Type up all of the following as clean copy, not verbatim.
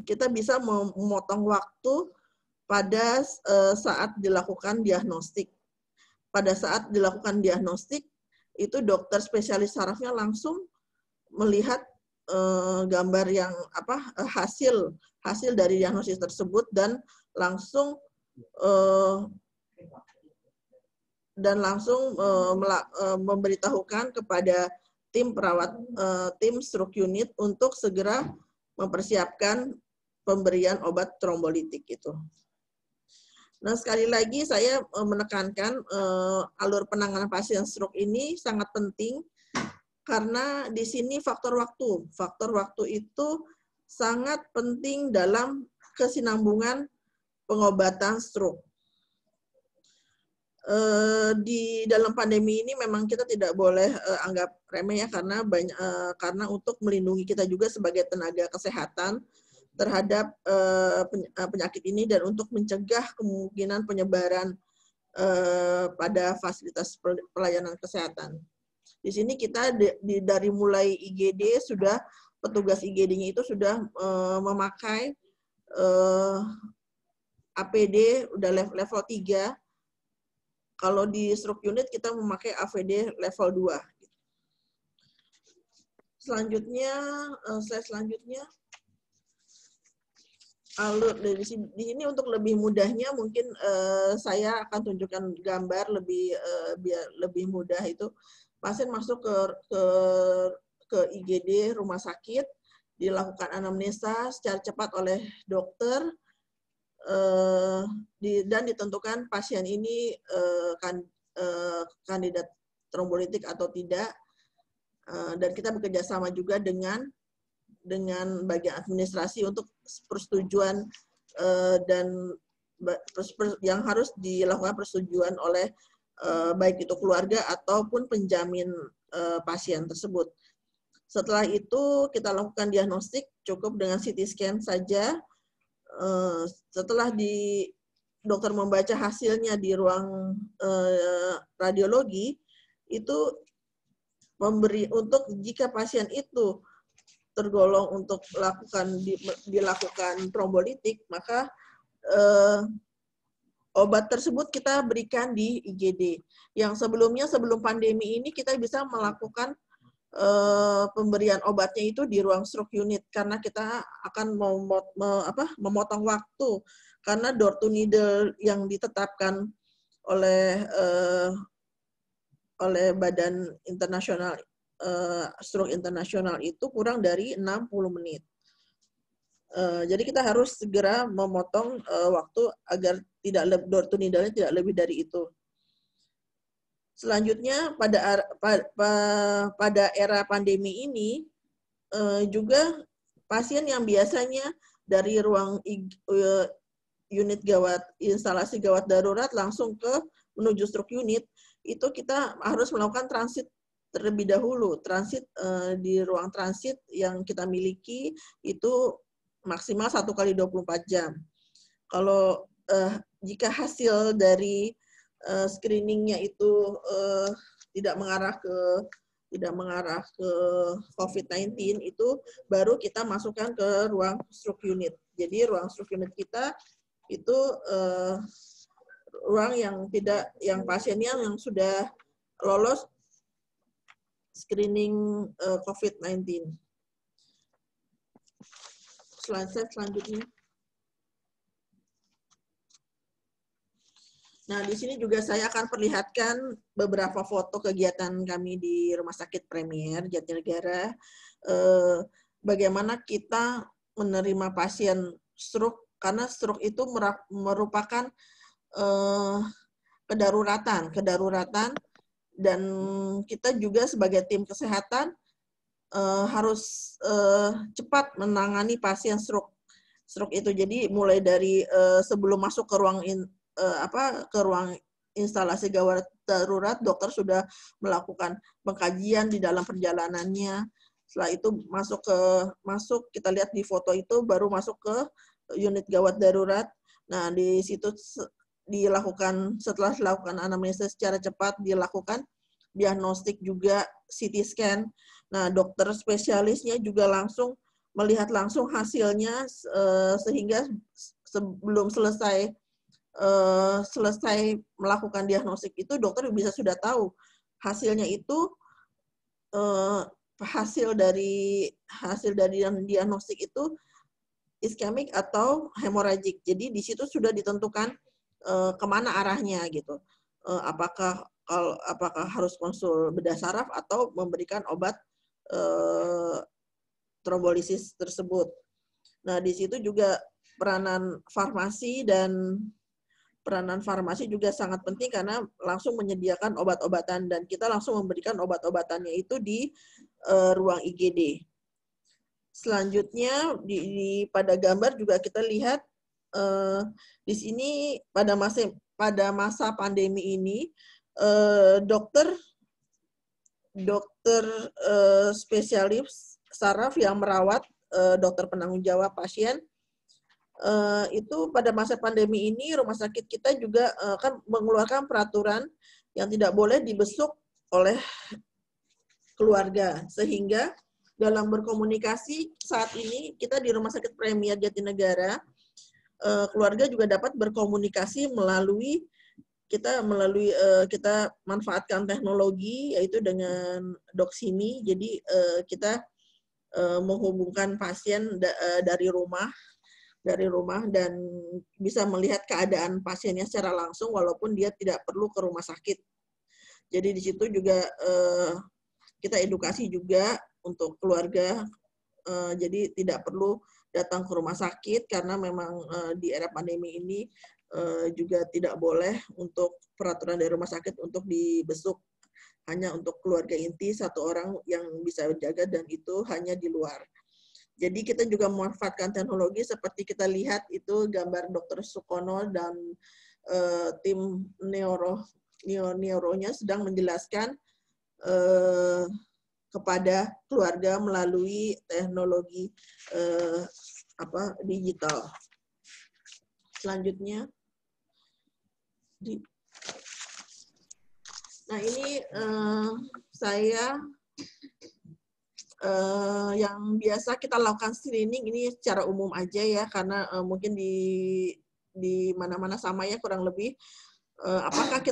kita bisa memotong waktu pada saat dilakukan diagnostik. Pada saat dilakukan diagnostik, itu dokter spesialis sarafnya langsung melihat gambar yang hasil dari diagnosis tersebut dan langsung memberitahukan kepada tim perawat tim stroke unit untuk segera mempersiapkan pemberian obat trombolitik itu. Nah, sekali lagi saya menekankan alur penanganan pasien stroke ini sangat penting karena di sini faktor waktu. Faktor waktu itu sangat penting dalam kesinambungan pengobatan stroke. Di dalam pandemi ini memang kita tidak boleh anggap remeh ya karena untuk melindungi kita juga sebagai tenaga kesehatan terhadap penyakit ini dan untuk mencegah kemungkinan penyebaran pada fasilitas pelayanan kesehatan. Di sini kita dari mulai IGD sudah petugas IGD-nya itu sudah memakai APD udah level 3. Kalau di stroke unit kita memakai APD level 2. Selanjutnya, slide selanjutnya. Alur di sini untuk lebih mudahnya mungkin saya akan tunjukkan gambar biar lebih mudah itu. Pasien masuk ke IGD rumah sakit, dilakukan anamnesa secara cepat oleh dokter dan ditentukan pasien ini kandidat trombolitik atau tidak, dan kita bekerja sama juga dengan bagian administrasi untuk persetujuan dan yang harus dilakukan persetujuan oleh baik itu keluarga ataupun penjamin pasien tersebut. Setelah itu kita lakukan diagnostik cukup dengan CT scan saja. Setelah dokter membaca hasilnya di ruang radiologi, itu memberi untuk jika pasien itu tergolong untuk dilakukan trombolitik, maka obat tersebut kita berikan di IGD. Yang sebelum pandemi ini kita bisa melakukan pemberian obatnya itu di ruang stroke unit karena kita akan memotong waktu karena door to needle yang ditetapkan oleh Badan Internasional Stroke Internasional itu kurang dari 60 menit. Jadi kita harus segera memotong waktu agar tidak door to needle-nya tidak lebih dari itu. Selanjutnya pada era pandemi ini juga pasien yang biasanya dari ruang unit instalasi gawat darurat langsung menuju stroke unit, itu kita harus melakukan transit terlebih dahulu. Transit di ruang transit yang kita miliki itu maksimal 1 kali 24 jam. Kalau jika hasil dari screeningnya itu tidak mengarah ke COVID-19, itu baru kita masukkan ke ruang stroke unit. Jadi ruang stroke unit kita itu ruang yang pasiennya yang sudah lolos screening COVID-19. Slide selanjutnya. Nah, di sini juga saya akan perlihatkan beberapa foto kegiatan kami di Rumah Sakit Premier Jatinegara. Bagaimana kita menerima pasien stroke, karena stroke itu merupakan kedaruratan, dan kita juga sebagai tim kesehatan harus cepat menangani pasien stroke itu. Jadi mulai dari sebelum masuk ke ruang instalasi gawat darurat, dokter sudah melakukan pengkajian di dalam perjalanannya. Setelah itu masuk kita lihat di foto itu baru masuk ke unit gawat darurat. Nah, di situ setelah dilakukan anamnesa secara cepat, dilakukan diagnostik juga CT scan. Nah, dokter spesialisnya juga langsung melihat langsung hasilnya sehingga sebelum selesai melakukan diagnostik itu dokter bisa sudah tahu hasilnya itu hasil dari diagnostik itu iskemik atau hemoragik. Jadi di situ sudah ditentukan kemana arahnya gitu. Apakah harus konsul bedah saraf atau memberikan obat trombolisis tersebut. Nah, di situ juga peranan farmasi juga sangat penting karena langsung menyediakan obat-obatan dan kita langsung memberikan obat-obatannya itu di ruang IGD. Selanjutnya pada gambar juga kita lihat di sini pada masa pandemi ini dokter spesialis saraf yang merawat dokter penanggung jawab pasien itu pada masa pandemi ini rumah sakit kita juga kan mengeluarkan peraturan yang tidak boleh dibesuk oleh keluarga, sehingga dalam berkomunikasi saat ini kita di Rumah Sakit Premier Jatinegara keluarga juga dapat berkomunikasi melalui kita manfaatkan teknologi yaitu dengan Doximi. Jadi kita menghubungkan pasien dari rumah dan bisa melihat keadaan pasiennya secara langsung walaupun dia tidak perlu ke rumah sakit. Jadi di situ juga kita edukasi juga untuk keluarga, jadi tidak perlu datang ke rumah sakit karena memang di era pandemi ini juga tidak boleh untuk peraturan dari rumah sakit untuk dibesuk, hanya untuk keluarga inti satu orang yang bisa jaga dan itu hanya di luar. Jadi kita juga memanfaatkan teknologi seperti kita lihat itu gambar Dr. Sukono dan tim neuronya sedang menjelaskan kepada keluarga melalui teknologi digital. Selanjutnya, nah ini saya yang biasa kita lakukan screening ini secara umum aja ya karena mungkin di mana-mana sama ya kurang lebih. Apakah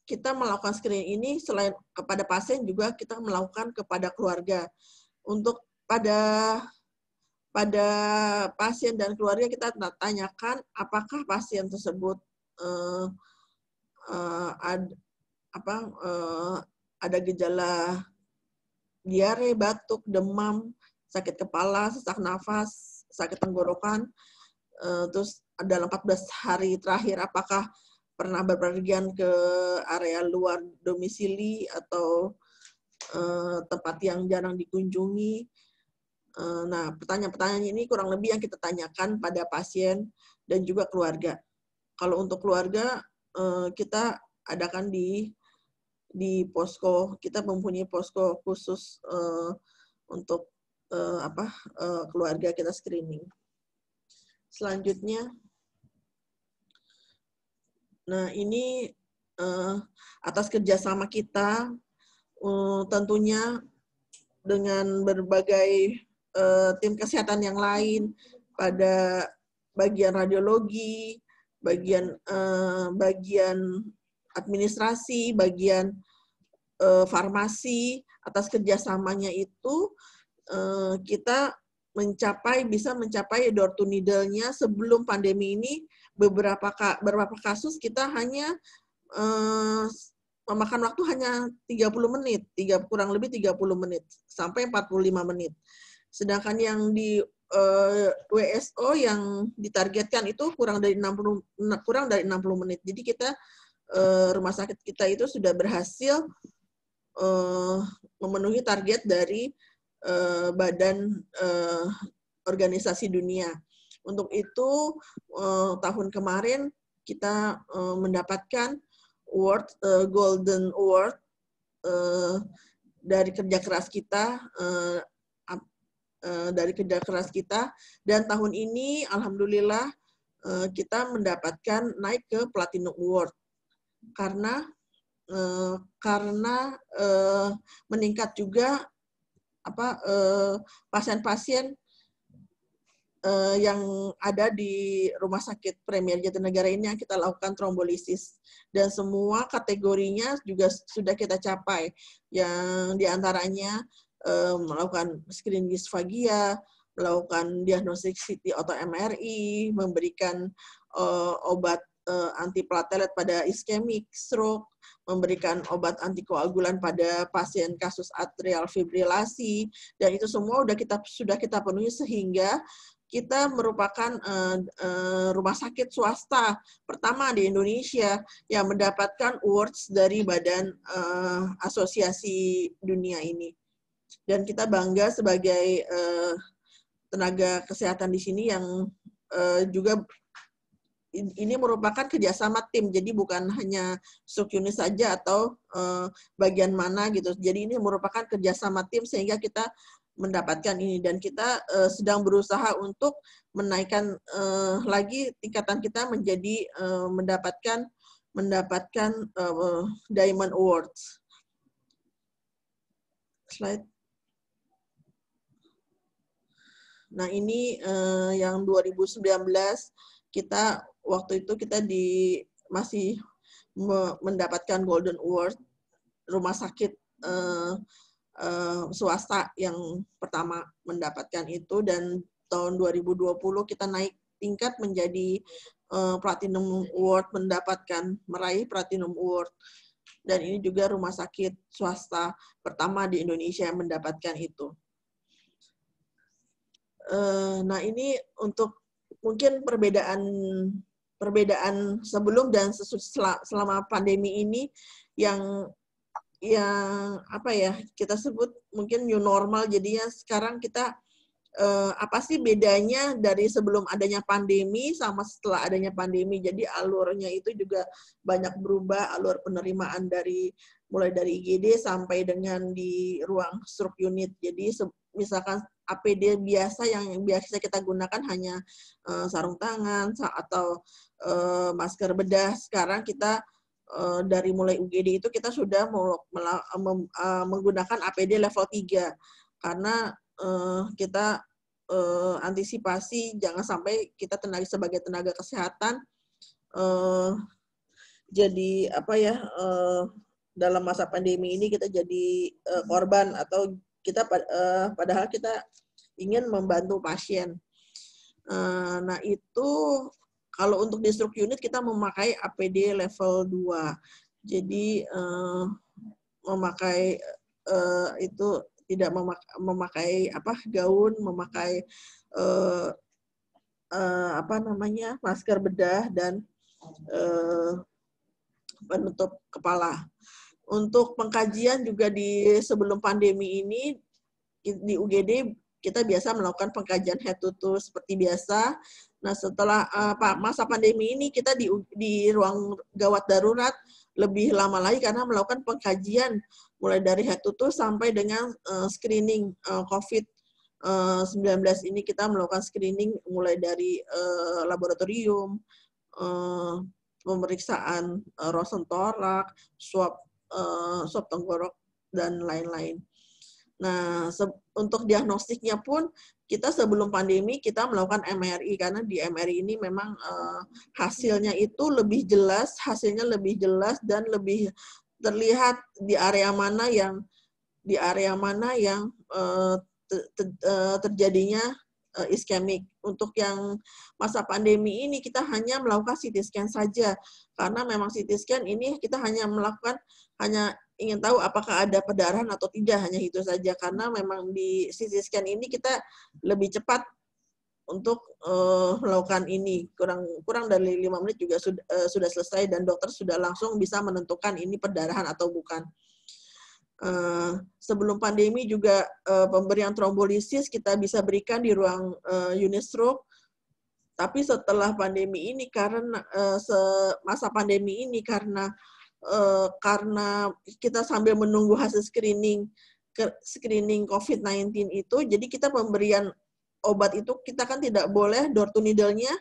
kita melakukan screening ini selain kepada pasien juga kita melakukan kepada keluarga. Untuk pada pasien dan keluarga kita tanyakan apakah pasien tersebut ada gejala diare, batuk, demam, sakit kepala, sesak nafas, sakit tenggorokan, terus dalam 14 hari terakhir apakah pernah berpergian ke area luar domisili atau tempat yang jarang dikunjungi. Nah, pertanyaan-pertanyaan ini kurang lebih yang kita tanyakan pada pasien dan juga keluarga. Kalau untuk keluarga, kita adakan di posko, kita mempunyai posko khusus untuk keluarga kita screening. Selanjutnya, nah ini atas kerjasama kita tentunya dengan berbagai tim kesehatan yang lain pada bagian radiologi, bagian administrasi, bagian farmasi, atas kerjasamanya itu kita bisa mencapai door to needle-nya sebelum pandemi ini. Beberapa kasus kita hanya memakan waktu hanya 30 menit, kurang lebih 30 menit sampai 45 menit. Sedangkan yang di WSO yang ditargetkan itu kurang dari 60 menit. Jadi kita rumah sakit kita itu sudah berhasil memenuhi target dari Badan Organisasi Dunia. Untuk itu tahun kemarin kita mendapatkan Golden Award dari kerja keras kita, dan tahun ini alhamdulillah kita mendapatkan naik ke Platinum Award karena meningkat juga pasien-pasien yang ada di Rumah Sakit Premier Jatinegara ini yang kita lakukan trombolisis. Dan semua kategorinya juga sudah kita capai. Yang diantaranya melakukan screening disfagia, melakukan diagnostik CT atau MRI, memberikan obat antiplatelet pada iskemik stroke, memberikan obat antikoagulan pada pasien kasus atrial fibrilasi, dan itu semua sudah kita penuhi sehingga kita merupakan rumah sakit swasta pertama di Indonesia yang mendapatkan awards dari Badan Asosiasi Dunia ini. Dan kita bangga sebagai tenaga kesehatan di sini yang juga ini merupakan kerjasama tim, jadi bukan hanya subunit saja atau bagian mana gitu. Jadi ini merupakan kerjasama tim sehingga kita mendapatkan ini, dan kita sedang berusaha untuk menaikkan lagi tingkatan kita menjadi mendapatkan Diamond Awards. Slide. Nah ini yang 2019 kita waktu itu kita masih mendapatkan Golden Award rumah sakit swasta yang pertama mendapatkan itu, dan tahun 2020 kita naik tingkat menjadi Platinum Award, meraih Platinum Award, dan ini juga rumah sakit swasta pertama di Indonesia yang mendapatkan itu. Nah ini untuk mungkin perbedaan sebelum dan selama pandemi ini yang kita sebut mungkin new normal. Jadinya sekarang kita apa sih bedanya dari sebelum adanya pandemi sama setelah adanya pandemi. Jadi alurnya itu juga banyak berubah, alur penerimaan mulai dari IGD sampai dengan di ruang stroke unit. Jadi misalkan APD biasa yang biasa kita gunakan hanya sarung tangan atau masker bedah. Sekarang kita dari mulai UGD itu kita sudah menggunakan APD level 3 karena kita antisipasi jangan sampai kita sebagai tenaga kesehatan jadi dalam masa pandemi ini kita jadi korban, atau kita padahal kita ingin membantu pasien. Nah itu kalau untuk di stroke unit kita memakai APD level 2. Jadi memakai itu tidak memakai gaun, memakai masker bedah dan penutup kepala. Untuk pengkajian juga sebelum pandemi ini di UGD kita biasa melakukan pengkajian head to toe seperti biasa. Nah, setelah masa pandemi ini kita di ruang gawat darurat lebih lama lagi karena melakukan pengkajian mulai dari head to toe sampai dengan screening COVID-19 ini. Kita melakukan screening mulai dari laboratorium, pemeriksaan rosentorak, swab tenggorok, dan lain-lain. Nah, untuk diagnostiknya pun kita sebelum pandemi kita melakukan MRI karena di MRI ini memang hasilnya lebih jelas dan lebih terlihat di area mana yang terjadinya iskemik. Untuk yang masa pandemi ini kita hanya melakukan CT scan saja karena memang CT scan ini kita hanya ingin tahu apakah ada perdarahan atau tidak, hanya itu saja karena memang di CT scan ini kita lebih cepat untuk melakukan ini, kurang dari 5 menit juga sudah selesai dan dokter sudah langsung bisa menentukan ini perdarahan atau bukan. Sebelum pandemi juga pemberian trombolisis kita bisa berikan di ruang unit stroke, tapi setelah pandemi ini karena masa pandemi ini karena kita sambil menunggu hasil screening COVID-19 itu, jadi kita pemberian obat itu kita kan tidak boleh door to needle-nya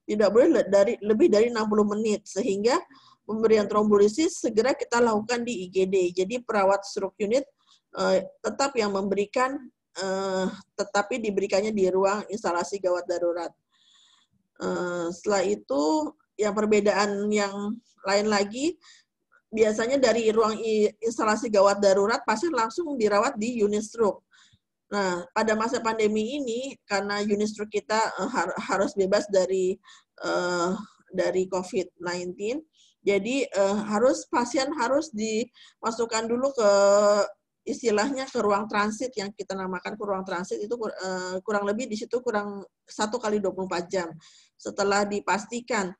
tidak boleh lebih dari 60 menit, sehingga pemberian trombolisis segera kita lakukan di IGD. Jadi perawat stroke unit tetap yang memberikan, tetapi diberikannya di ruang instalasi gawat darurat. Setelah itu, yang perbedaan yang lain lagi, biasanya dari ruang instalasi gawat darurat, pasien langsung dirawat di unit stroke. Nah, pada masa pandemi ini, karena unit stroke kita harus bebas dari COVID-19, jadi pasien harus dimasukkan dulu ke istilahnya ke ruang transit, yang kita namakan ke ruang transit itu kurang lebih di situ kurang 1 kali 24 jam. Setelah dipastikan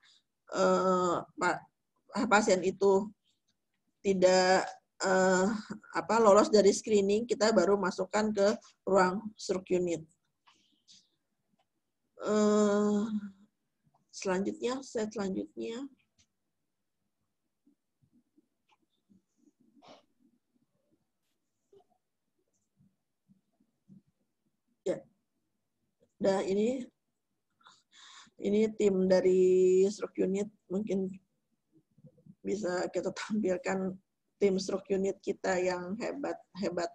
pasien itu tidak lolos dari screening, kita baru masukkan ke ruang stroke unit. Selanjutnya, slide selanjutnya. Ya. Nah, ini tim dari stroke unit, mungkin bisa kita tampilkan tim stroke unit kita yang hebat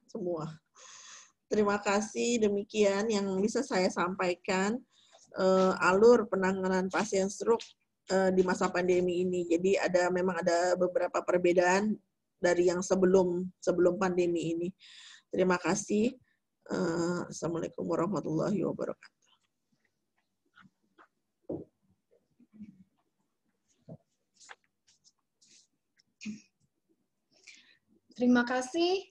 semua. Terima kasih, demikian yang bisa saya sampaikan alur penanganan pasien stroke di masa pandemi ini. Jadi memang ada beberapa perbedaan dari yang sebelum pandemi ini. Terima kasih. Assalamualaikum warahmatullahi wabarakatuh. Terima kasih.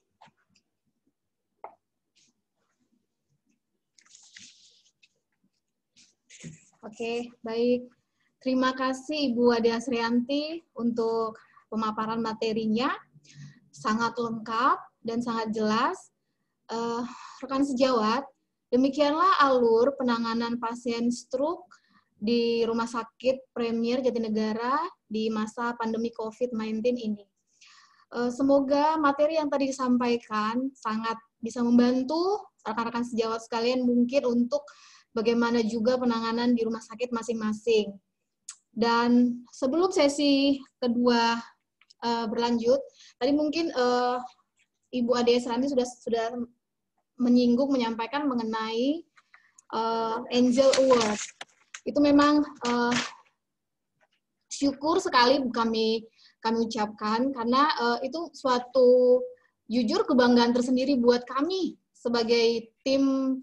Oke, baik. Terima kasih Ibu Ade Asrianti untuk pemaparan materinya. Sangat lengkap dan sangat jelas. Rekan sejawat, demikianlah alur penanganan pasien stroke di Rumah Sakit Premier Jatinegara di masa pandemi COVID-19 ini. Semoga materi yang tadi disampaikan sangat bisa membantu rekan-rekan sejawat sekalian mungkin untuk bagaimana juga penanganan di rumah sakit masing-masing. Dan sebelum sesi kedua berlanjut, tadi mungkin Ibu Ade Asrianti sudah menyampaikan mengenai Angel Award. Itu memang syukur sekali kami ucapkan, karena itu suatu jujur kebanggaan tersendiri buat kami sebagai tim.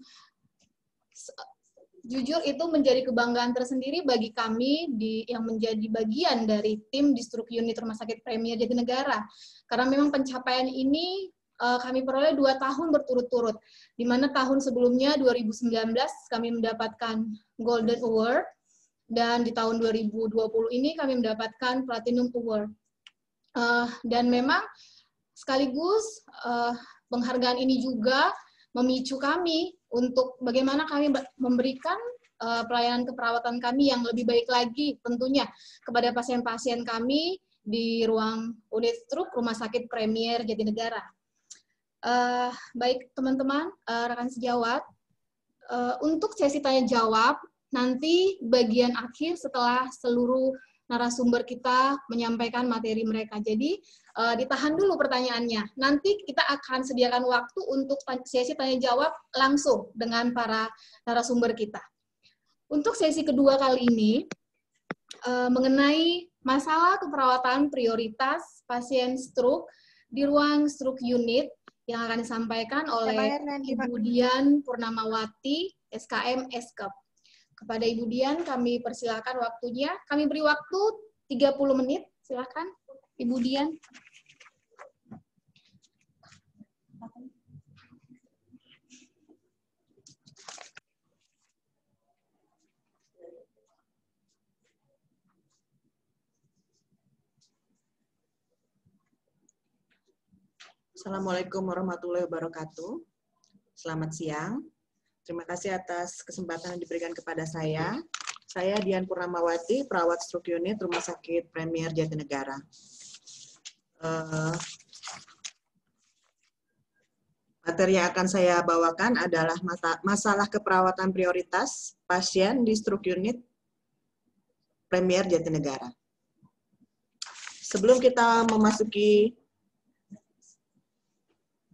Jujur itu menjadi kebanggaan tersendiri bagi kami yang menjadi bagian dari tim di Stroke Unit Rumah Sakit Premier Jatinegara. Karena memang pencapaian ini kami peroleh 2 tahun berturut-turut, di mana tahun sebelumnya 2019 kami mendapatkan Golden Award, dan di tahun 2020 ini kami mendapatkan Platinum Award. Dan memang sekaligus penghargaan ini juga memicu kami untuk bagaimana kami memberikan pelayanan keperawatan kami yang lebih baik lagi tentunya kepada pasien-pasien kami di ruang unit stroke Rumah Sakit Premier Jatinegara. Baik teman-teman, rekan sejawat, untuk sesi tanya jawab nanti bagian akhir setelah seluruh narasumber kita menyampaikan materi mereka. Jadi ditahan dulu pertanyaannya. Nanti kita akan sediakan waktu untuk sesi tanya jawab langsung dengan para narasumber kita. Untuk sesi kedua kali ini mengenai masalah keperawatan prioritas pasien stroke di ruang stroke unit yang akan disampaikan oleh Ibu Dian Purnamawati, SKM Eskep. Kepada Ibu Dian, kami persilakan waktunya. Kami beri waktu 30 menit. Silakan, Ibu Dian. Assalamualaikum warahmatullahi wabarakatuh. Selamat siang. Terima kasih atas kesempatan yang diberikan kepada saya. Saya Dian Purnamawati, perawat stroke unit Rumah Sakit Premier Jatinegara. Materi yang akan saya bawakan adalah masalah keperawatan prioritas pasien di stroke unit Premier Jatinegara. Sebelum kita memasuki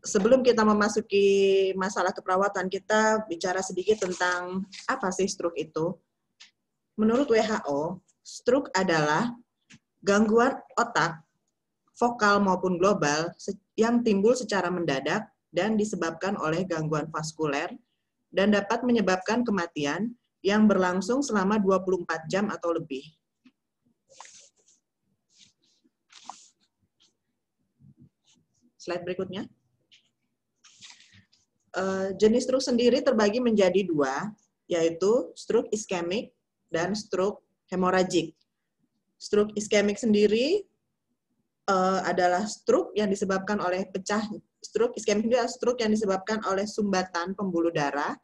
sebelum kita memasuki masalah keperawatan, kita bicara sedikit tentang apa sih stroke itu. Menurut WHO, stroke adalah gangguan otak, vokal maupun global, yang timbul secara mendadak dan disebabkan oleh gangguan vaskuler dan dapat menyebabkan kematian yang berlangsung selama 24 jam atau lebih. Slide berikutnya. Jenis stroke sendiri terbagi menjadi dua, yaitu stroke iskemik dan stroke hemoragik. Stroke iskemik sendiri adalah stroke yang disebabkan oleh stroke iskemik itu adalah stroke yang disebabkan oleh sumbatan pembuluh darah,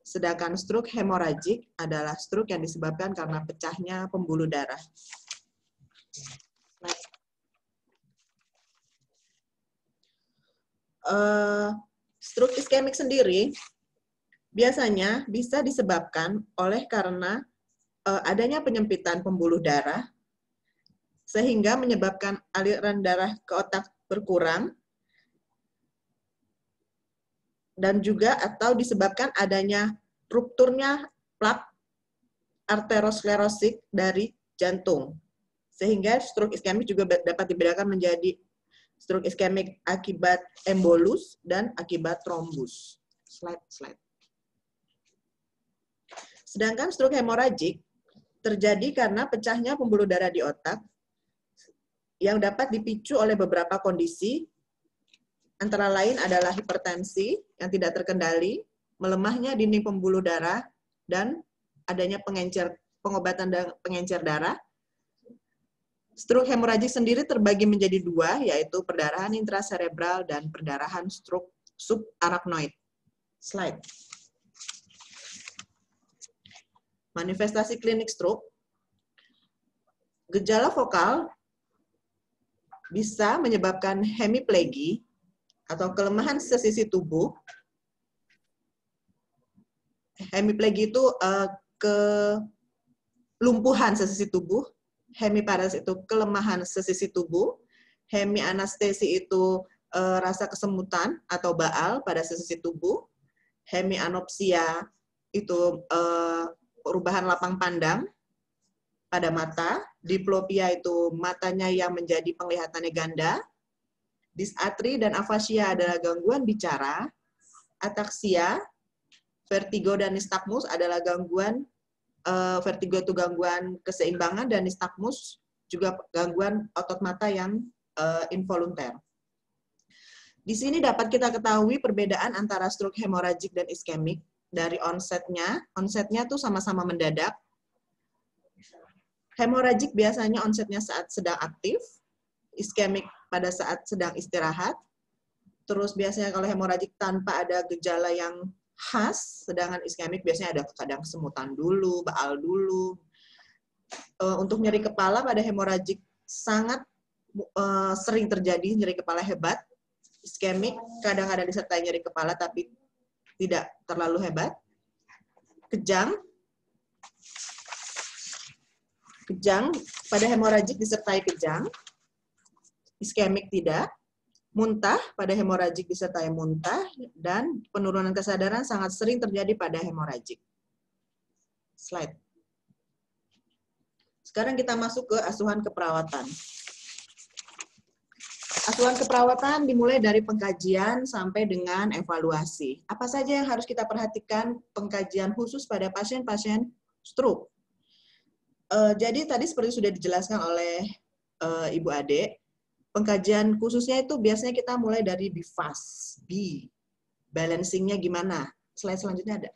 sedangkan stroke hemoragik adalah stroke yang disebabkan karena pecahnya pembuluh darah. Stroke iskemik sendiri biasanya bisa disebabkan oleh karena adanya penyempitan pembuluh darah sehingga menyebabkan aliran darah ke otak berkurang dan juga atau disebabkan adanya rupturnya plak arteriosklerosik dari jantung. Sehingga stroke iskemik juga dapat dibedakan menjadi stroke iskemik akibat embolus dan akibat trombus. Slide. Sedangkan stroke hemoragik terjadi karena pecahnya pembuluh darah di otak yang dapat dipicu oleh beberapa kondisi, antara lain adalah hipertensi yang tidak terkendali, melemahnya dinding pembuluh darah, dan adanya pengobatan pengencer darah. Stroke hemoragik sendiri terbagi menjadi dua, yaitu perdarahan intraserebral dan perdarahan stroke subarachnoid. Slide. Manifestasi klinik stroke. Gejala vokal bisa menyebabkan hemiplegi atau kelemahan sesisi tubuh. Hemiplegi itu kelumpuhan sesisi tubuh. Hemiparesis itu kelemahan sesisi tubuh, hemianestesi itu rasa kesemutan atau baal pada sesisi tubuh, hemianopsia itu perubahan lapang pandang pada mata, diplopia itu matanya yang menjadi penglihatannya ganda, dysarthria dan afasia adalah gangguan bicara, ataksia, vertigo dan nystagmus adalah gangguan vertigo itu gangguan keseimbangan dan nystagmus juga gangguan otot mata yang involunter. Di sini dapat kita ketahui perbedaan antara stroke hemoragik dan iskemik dari onsetnya. Onsetnya tuh sama-sama mendadak. Hemoragik biasanya onsetnya saat sedang aktif, iskemik pada saat sedang istirahat. Terus biasanya kalau hemoragik tanpa ada gejala yang khas, sedangkan iskemik biasanya ada kadang kesemutan dulu, baal dulu. Untuk nyeri kepala pada hemoragik sangat sering terjadi nyeri kepala hebat. Iskemik kadang-kadang disertai nyeri kepala tapi tidak terlalu hebat. Kejang pada hemoragik disertai kejang. Iskemik tidak. Muntah pada hemoragik disertai muntah, dan penurunan kesadaran sangat sering terjadi pada hemoragik. Slide. Sekarang kita masuk ke asuhan keperawatan. Asuhan keperawatan dimulai dari pengkajian sampai dengan evaluasi. Apa saja yang harus kita perhatikan pengkajian khusus pada pasien-pasien stroke? Jadi tadi seperti sudah dijelaskan oleh Ibu Ade, pengkajian khususnya itu biasanya kita mulai dari BFAST, balancing-nya gimana. Slide selanjutnya ada.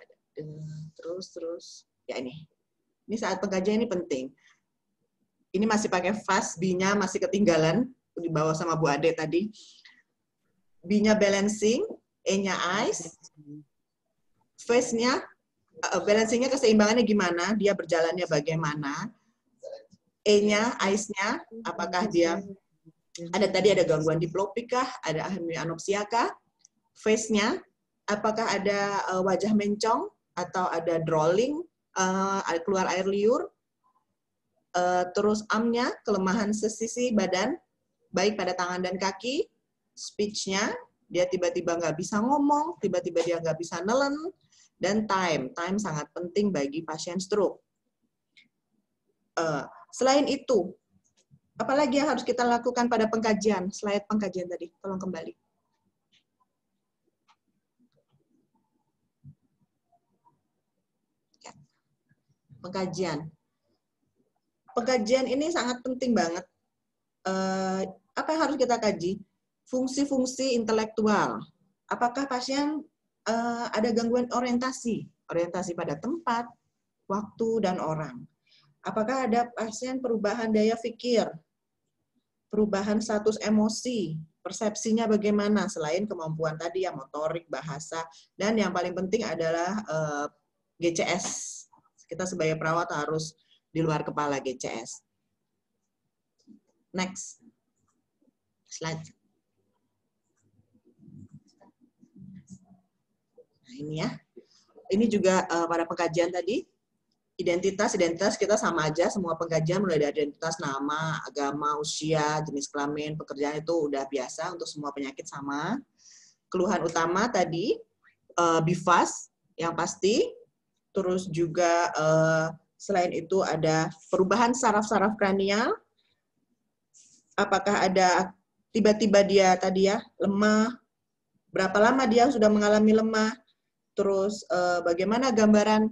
Terus, ya ini saat pengkajian ini penting. Ini masih pakai FAST, B-nya masih ketinggalan, di bawah sama Bu Ade tadi. B-nya balancing, E-nya eyes, face-nya, balancing-nya keseimbangannya gimana, dia berjalannya bagaimana, E-nya, eyes-nya, apakah dia tadi ada gangguan diplopik kah, ada hemianopsia kah, face-nya, apakah ada wajah mencong, atau ada drooling, keluar air liur, terus arm-nya, kelemahan sesisi badan, baik pada tangan dan kaki, speech-nya, dia tiba-tiba nggak bisa ngomong, tiba-tiba dia nggak bisa nelen, dan time sangat penting bagi pasien stroke. Selain itu, apalagi yang harus kita lakukan pada pengkajian? Slide pengkajian tadi, tolong kembali. Pengkajian ini sangat penting banget. Apa yang harus kita kaji? Fungsi-fungsi intelektual. Apakah pasien ada gangguan orientasi pada tempat, waktu, dan orang? Apakah ada pasien perubahan daya pikir, perubahan status emosi, persepsinya bagaimana selain kemampuan tadi yang motorik, bahasa, dan yang paling penting adalah GCS. Kita sebagai perawat harus di luar kepala GCS. Next. Slide. Nah, ini ya. Ini juga pada pengkajian tadi, identitas kita sama aja, semua pengkajian mulai dari identitas nama, agama, usia, jenis kelamin, pekerjaan itu udah biasa untuk semua penyakit sama. Keluhan utama tadi, BIFAS yang pasti, terus juga selain itu ada perubahan saraf-saraf kranial, apakah ada tiba-tiba dia tadi ya lemah, berapa lama dia sudah mengalami lemah, terus bagaimana gambaran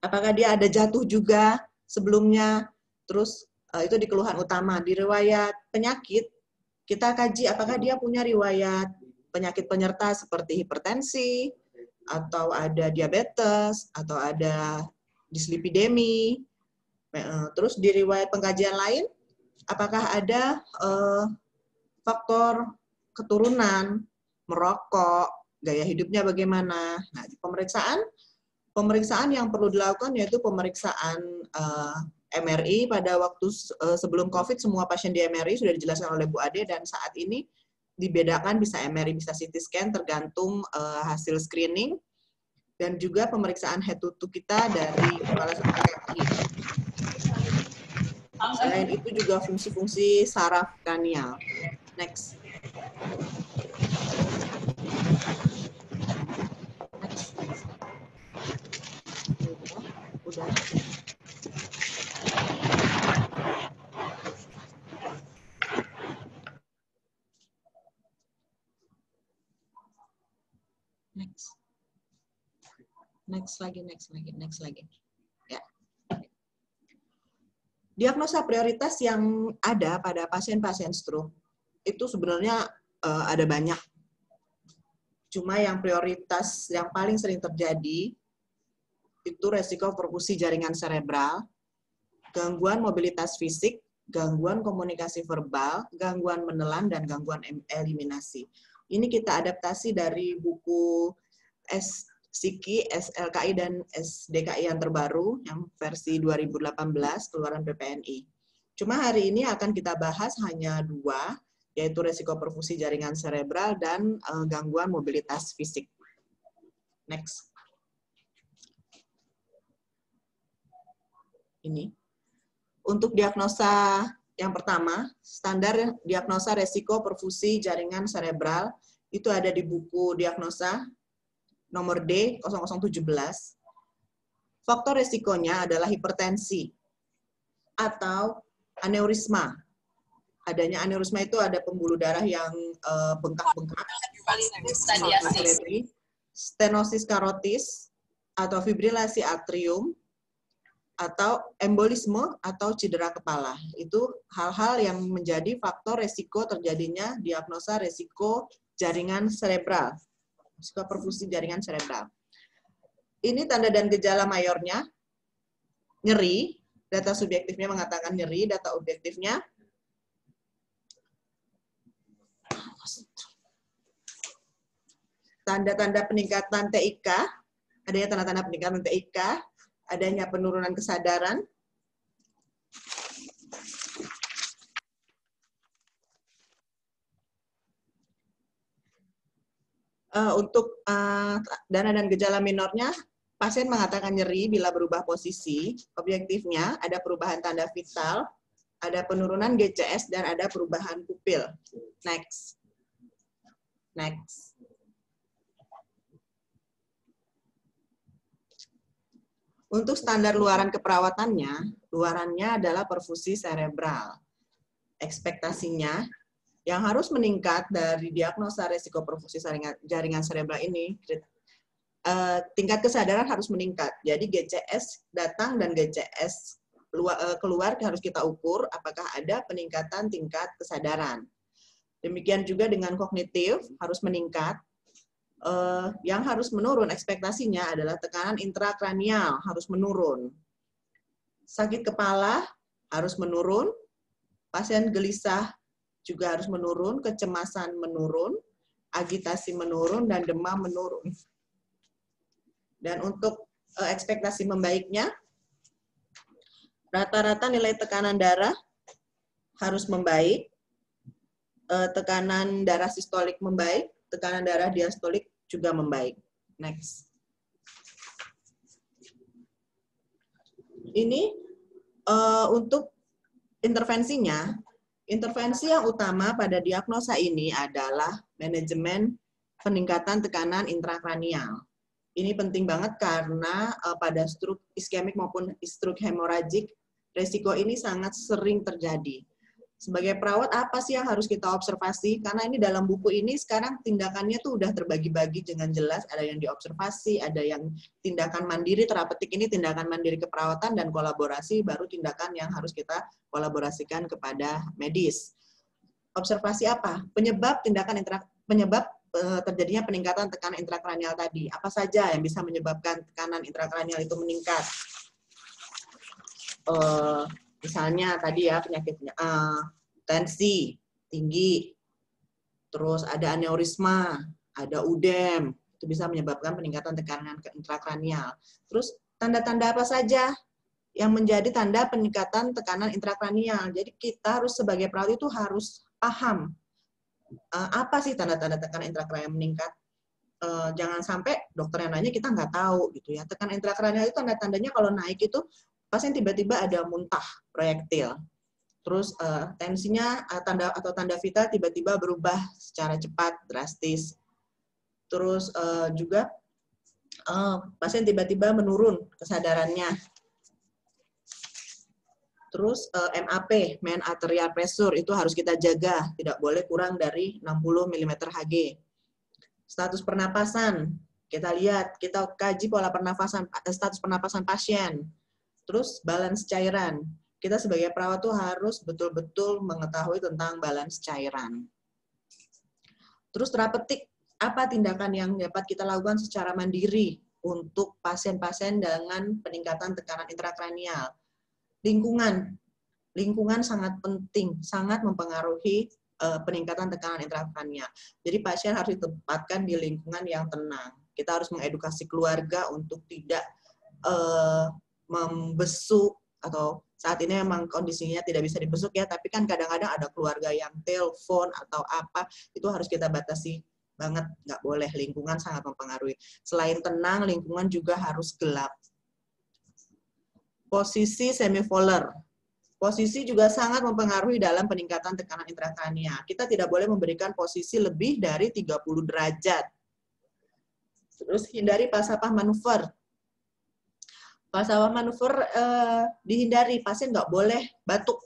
apakah dia ada jatuh juga sebelumnya, terus itu di keluhan utama. Di riwayat penyakit, kita kaji apakah dia punya riwayat penyakit penyerta seperti hipertensi, atau ada diabetes, atau ada dislipidemi. Terus di riwayat pengkajian lain, apakah ada faktor keturunan, merokok, gaya hidupnya bagaimana. Nah, di pemeriksaan yang perlu dilakukan yaitu pemeriksaan MRI. Pada waktu sebelum COVID, semua pasien di MRI sudah dijelaskan oleh Bu Ade, dan saat ini dibedakan bisa MRI, bisa CT scan, tergantung hasil screening, dan juga pemeriksaan head to toe kita dari kepala sampai kaki. Selain itu juga fungsi-fungsi saraf kranial. Next. Udah. Next lagi. Ya. Diagnosa prioritas yang ada pada pasien-pasien stroke itu sebenarnya ada banyak. Cuma yang prioritas yang paling sering terjadi itu resiko perfusi jaringan cerebral, gangguan mobilitas fisik, gangguan komunikasi verbal, gangguan menelan, dan gangguan eliminasi. Ini kita adaptasi dari buku SPSIKI, SLKI, dan SDKI yang terbaru, yang versi 2018, keluaran PPNI. Cuma hari ini akan kita bahas hanya dua, yaitu resiko perfusi jaringan cerebral dan gangguan mobilitas fisik. Next. Ini. Untuk diagnosa yang pertama, standar diagnosa resiko perfusi jaringan cerebral itu ada di buku diagnosa nomor D0017. Faktor resikonya adalah hipertensi atau aneurisma. Adanya aneurisma itu ada pembuluh darah yang bengkak-bengkak, stenosis karotis atau fibrilasi atrium, atau embolisme atau cedera kepala. Itu hal-hal yang menjadi faktor resiko terjadinya diagnosa resiko jaringan cerebral, resiko perfusi jaringan cerebral. Ini tanda dan gejala mayornya, nyeri, data subjektifnya mengatakan nyeri, data objektifnya tanda-tanda peningkatan TIK, adanya tanda-tanda peningkatan TIK, adanya penurunan kesadaran, untuk dana dan gejala minornya, pasien mengatakan nyeri bila berubah posisi, objektifnya ada perubahan tanda vital, ada penurunan GCS, dan ada perubahan pupil. Next. Next. Untuk standar luaran keperawatannya, luarannya adalah perfusi cerebral. Ekspektasinya, yang harus meningkat dari diagnosa resiko perfusi jaringan cerebral ini, tingkat kesadaran harus meningkat. Jadi GCS datang dan GCS keluar harus kita ukur apakah ada peningkatan tingkat kesadaran. Demikian juga dengan kognitif harus meningkat. Yang harus menurun ekspektasinya adalah tekanan intrakranial harus menurun. Sakit kepala harus menurun, pasien gelisah juga harus menurun, kecemasan menurun, agitasi menurun, dan demam menurun. Dan untuk ekspektasi membaiknya, rata-rata nilai tekanan darah harus membaik, tekanan darah sistolik membaik, tekanan darah diastolik juga membaik. Next. Ini untuk intervensinya. Intervensi yang utama pada diagnosa ini adalah manajemen peningkatan tekanan intrakranial. Ini penting banget karena pada stroke iskemik maupun stroke hemoragik, resiko ini sangat sering terjadi. Sebagai perawat, apa sih yang harus kita observasi? Karena ini dalam buku ini sekarang tindakannya tuh udah terbagi-bagi dengan jelas. Ada yang diobservasi, ada yang tindakan mandiri, terapeutik ini tindakan mandiri keperawatan, dan kolaborasi baru tindakan yang harus kita kolaborasikan kepada medis. Observasi apa? Penyebab terjadinya peningkatan tekanan intrakranial tadi. Apa saja yang bisa menyebabkan tekanan intrakranial itu meningkat? Misalnya tadi ya penyakitnya tensi tinggi, terus ada aneurisma, ada udem, itu bisa menyebabkan peningkatan tekanan intrakranial. Terus tanda-tanda apa saja yang menjadi tanda peningkatan tekanan intrakranial? Jadi kita harus sebagai perawat itu harus paham apa sih tanda-tanda tekanan intrakranial meningkat. Jangan sampai dokter yang nanya kita nggak tahu gitu ya. Tekanan intrakranial itu tanda-tandanya kalau naik itu pasien tiba-tiba ada muntah proyektil, terus tensinya tanda vital tiba-tiba berubah secara cepat, drastis, terus juga pasien tiba-tiba menurun kesadarannya, terus MAP, main arterial pressure, itu harus kita jaga, tidak boleh kurang dari 60 mm Hg. Status pernapasan, kita lihat, kita kaji pola pernapasan, status pernapasan pasien. Terus balance cairan. Kita sebagai perawat tuh harus betul-betul mengetahui tentang balance cairan. Terus terapeutik, apa tindakan yang dapat kita lakukan secara mandiri untuk pasien-pasien dengan peningkatan tekanan intrakranial? Lingkungan sangat penting, sangat mempengaruhi peningkatan tekanan intrakranial. Jadi pasien harus ditempatkan di lingkungan yang tenang. Kita harus mengedukasi keluarga untuk tidak membesuk, atau saat ini memang kondisinya tidak bisa dibesuk ya, tapi kan kadang-kadang ada keluarga yang telepon atau apa, itu harus kita batasi banget, nggak boleh, lingkungan sangat mempengaruhi. Selain tenang, lingkungan juga harus gelap. Posisi semipolar. Posisi juga sangat mempengaruhi dalam peningkatan tekanan intrakranial. Kita tidak boleh memberikan posisi lebih dari 30 derajat. Terus hindari falsafah manuver. Falsafah manuver dihindari, pasien nggak boleh batuk.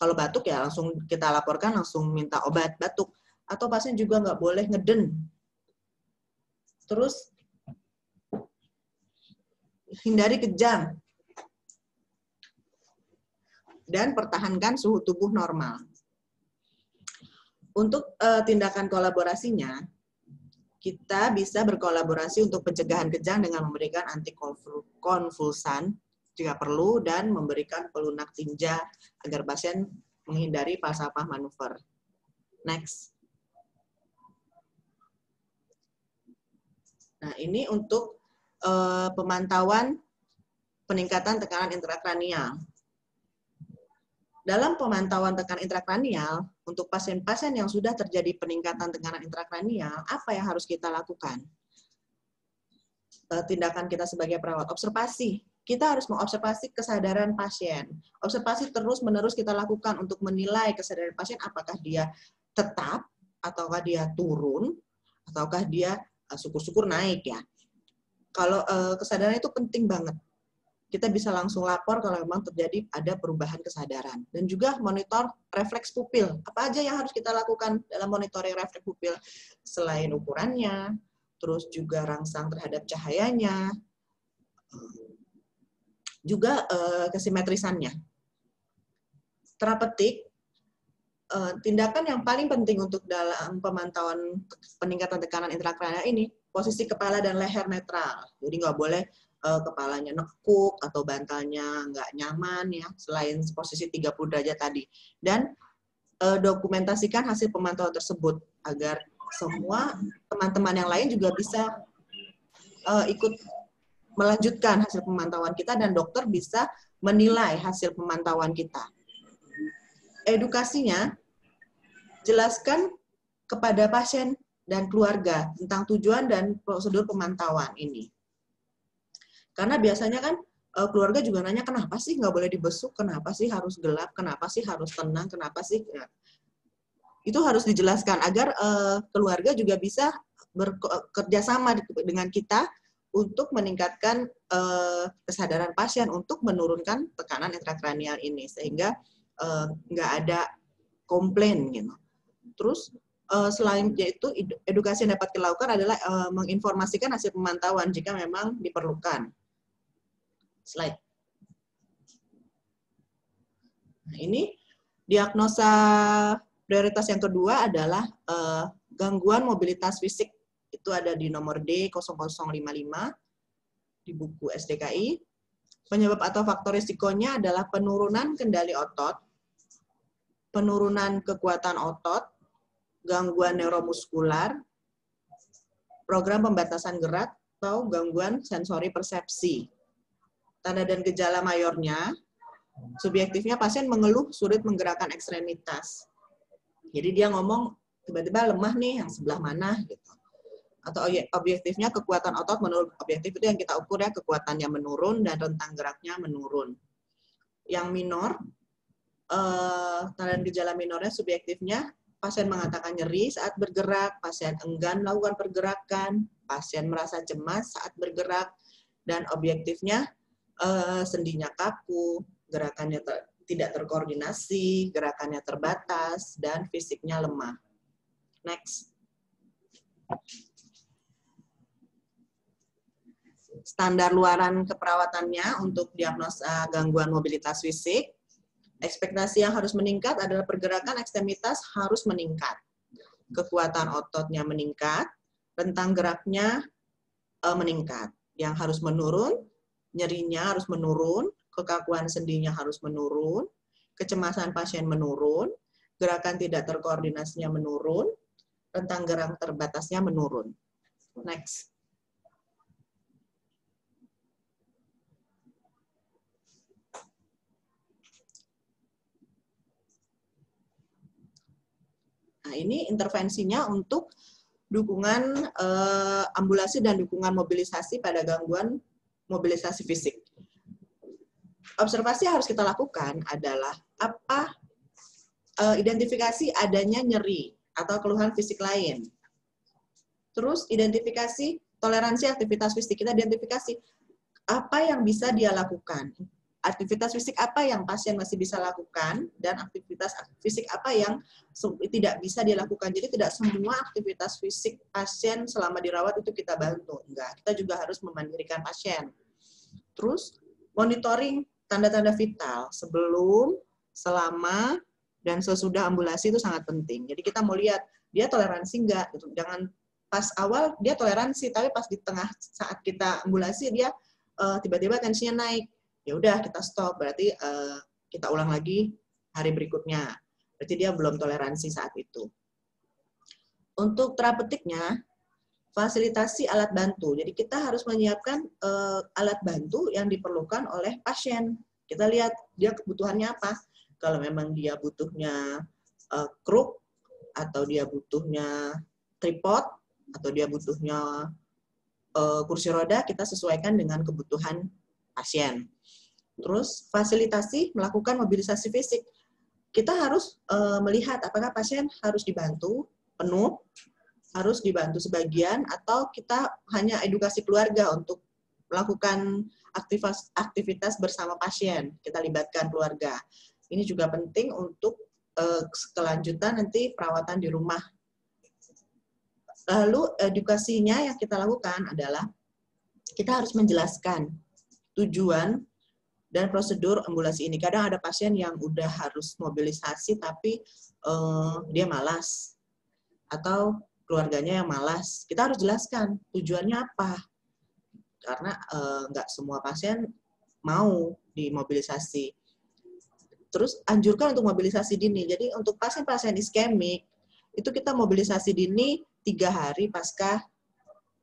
Kalau batuk ya langsung kita laporkan, langsung minta obat batuk. Atau pasien juga nggak boleh ngeden. Terus hindari kejang. Dan pertahankan suhu tubuh normal. Untuk tindakan kolaborasinya, kita bisa berkolaborasi untuk pencegahan kejang dengan memberikan antikonvulsan jika perlu dan memberikan pelunak tinja agar pasien menghindari falsafah manuver. Next. Nah, ini untuk pemantauan peningkatan tekanan intrakranial. Dalam pemantauan tekanan intrakranial, untuk pasien-pasien yang sudah terjadi peningkatan tekanan intrakranial, apa yang harus kita lakukan? Tindakan kita sebagai perawat, observasi. kita harus mengobservasi kesadaran pasien. Observasi terus-menerus kita lakukan untuk menilai kesadaran pasien, apakah dia tetap, ataukah dia turun, ataukah dia syukur-syukur naik ya. Kalau kesadaran itu penting banget. Kita bisa langsung lapor kalau memang terjadi ada perubahan kesadaran. Dan juga monitor refleks pupil. Apa aja yang harus kita lakukan dalam monitoring refleks pupil? Selain ukurannya, terus juga rangsang terhadap cahayanya, juga kesimetrisannya. Terapeutik, tindakan yang paling penting untuk dalam pemantauan peningkatan tekanan intrakranial ini, posisi kepala dan leher netral. Jadi nggak boleh kepalanya nekuk atau bantalnya nggak nyaman ya, selain posisi 30 derajat tadi. Dan dokumentasikan hasil pemantauan tersebut agar semua teman-teman yang lain juga bisa ikut melanjutkan hasil pemantauan kita dan dokter bisa menilai hasil pemantauan kita. Edukasinya, jelaskan kepada pasien dan keluarga tentang tujuan dan prosedur pemantauan ini. Karena biasanya kan keluarga juga nanya, kenapa sih nggak boleh dibesuk, kenapa sih harus gelap, kenapa sih harus tenang, kenapa sih... Ya. Itu harus dijelaskan agar keluarga juga bisa bekerja sama dengan kita untuk meningkatkan kesadaran pasien untuk menurunkan tekanan intrakranial ini sehingga nggak ada komplain gitu. Terus selain itu edukasi yang dapat dilakukan adalah menginformasikan hasil pemantauan jika memang diperlukan. Slide. Nah, ini diagnosa prioritas yang kedua adalah gangguan mobilitas fisik. Itu ada di nomor D0055 di buku SDKI. Penyebab atau faktor risikonya adalah penurunan kendali otot, penurunan kekuatan otot, gangguan neuromuskular, program pembatasan gerak, atau gangguan sensori persepsi. Tanda dan gejala mayornya, subjektifnya pasien mengeluh sulit menggerakkan ekstremitas. Jadi dia ngomong tiba-tiba lemah nih yang sebelah mana gitu. Atau objektifnya kekuatan otot menurun. Objektif itu yang kita ukur ya, kekuatannya menurun dan rentang geraknya menurun. Yang minor, tanda dan gejala minornya subjektifnya, pasien mengatakan nyeri saat bergerak, pasien enggan melakukan pergerakan, pasien merasa cemas saat bergerak, dan objektifnya sendinya kaku, gerakannya tidak terkoordinasi, gerakannya terbatas, dan fisiknya lemah. Next. Standar luaran keperawatannya untuk diagnosa gangguan mobilitas fisik, ekspektasi yang harus meningkat adalah pergerakan ekstremitas harus meningkat. Kekuatan ototnya meningkat, rentang geraknya meningkat. Yang harus menurun, nyerinya harus menurun, kekakuan sendinya harus menurun, kecemasan pasien menurun, gerakan tidak terkoordinasinya menurun, rentang gerak terbatasnya menurun. Next. Nah, ini intervensinya untuk dukungan ambulasi dan dukungan mobilisasi pada gangguan mobilisasi fisik. Observasi yang harus kita lakukan adalah identifikasi adanya nyeri atau keluhan fisik lain. Terus identifikasi toleransi aktivitas fisik. Kita identifikasi apa yang bisa dia lakukan. Aktivitas fisik apa yang pasien masih bisa lakukan, dan aktivitas fisik apa yang tidak bisa dilakukan. Jadi tidak semua aktivitas fisik pasien selama dirawat itu kita bantu. Enggak, kita juga harus memandirikan pasien. Terus monitoring tanda-tanda vital sebelum, selama, dan sesudah ambulasi itu sangat penting. Jadi kita mau lihat dia toleransi enggak. Gitu. Jangan pas awal dia toleransi, tapi pas di tengah saat kita ambulasi dia tiba-tiba tensinya naik. Ya udah kita stop, berarti kita ulang lagi hari berikutnya. Berarti dia belum toleransi saat itu. Untuk terapeutiknya, fasilitasi alat bantu. Jadi kita harus menyiapkan alat bantu yang diperlukan oleh pasien. Kita lihat dia kebutuhannya apa. Kalau memang dia butuhnya kruk, atau dia butuhnya tripod, atau dia butuhnya kursi roda, kita sesuaikan dengan kebutuhan pasien. Terus fasilitasi melakukan mobilisasi fisik. Kita harus melihat apakah pasien harus dibantu penuh, harus dibantu sebagian, atau kita hanya edukasi keluarga untuk melakukan aktivitas bersama pasien. Kita libatkan keluarga. Ini juga penting untuk kelanjutan nanti perawatan di rumah. Lalu edukasinya yang kita lakukan adalah kita harus menjelaskan tujuan dan prosedur ambulasi ini. Kadang ada pasien yang udah harus mobilisasi tapi dia malas atau keluarganya yang malas. Kita harus jelaskan tujuannya apa. Karena nggak semua pasien mau dimobilisasi. Terus anjurkan untuk mobilisasi dini. Jadi untuk pasien-pasien iskemik, itu kita mobilisasi dini 3 hari pasca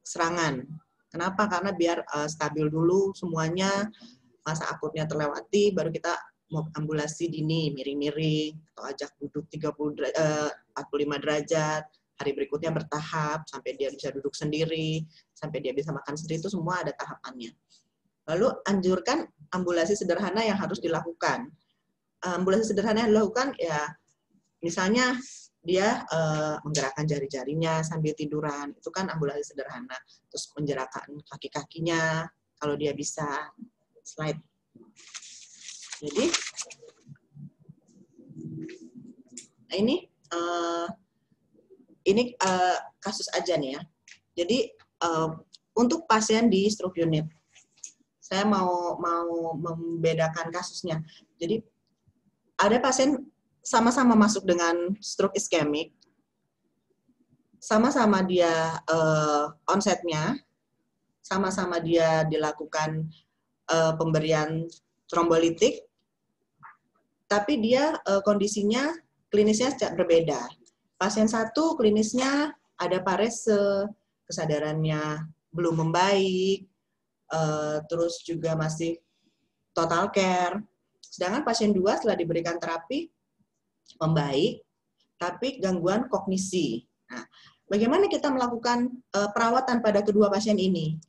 serangan. Kenapa? Karena biar stabil dulu semuanya, masa akutnya terlewati, baru kita ambulasi dini, miring-miring, atau ajak duduk 45 derajat, hari berikutnya bertahap, sampai dia bisa duduk sendiri, sampai dia bisa makan sendiri, itu semua ada tahapannya. Lalu anjurkan ambulasi sederhana yang harus dilakukan. Ambulasi sederhana yang dilakukan, ya misalnya dia menggerakkan jari-jarinya sambil tiduran, itu kan ambulasi sederhana. Terus menggerakkan kaki-kakinya, kalau dia bisa. Slide. Jadi, ini kasus aja nih ya. Jadi, untuk pasien di stroke unit, saya mau membedakan kasusnya. Jadi, ada pasien sama-sama masuk dengan stroke iskemik, sama-sama dia onsetnya, sama-sama dia dilakukan pemberian trombolitik, tapi dia kondisinya klinisnya berbeda. Pasien satu klinisnya ada parese, kesadarannya belum membaik, terus juga masih total care. Sedangkan pasien 2 setelah diberikan terapi membaik, tapi gangguan kognisi. Nah, bagaimana kita melakukan perawatan pada kedua pasien ini?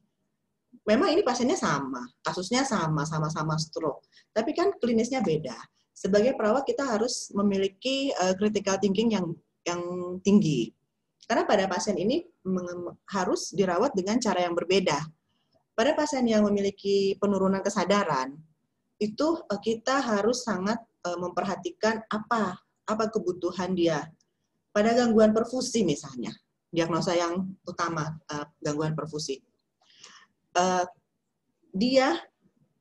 Memang ini pasiennya sama, kasusnya sama-sama stroke, tapi kan klinisnya beda. Sebagai perawat kita harus memiliki critical thinking yang tinggi. Karena pada pasien ini harus dirawat dengan cara yang berbeda. Pada pasien yang memiliki penurunan kesadaran, itu kita harus sangat memperhatikan apa kebutuhan dia. Pada gangguan perfusi misalnya, diagnosa yang utama gangguan perfusi. Dia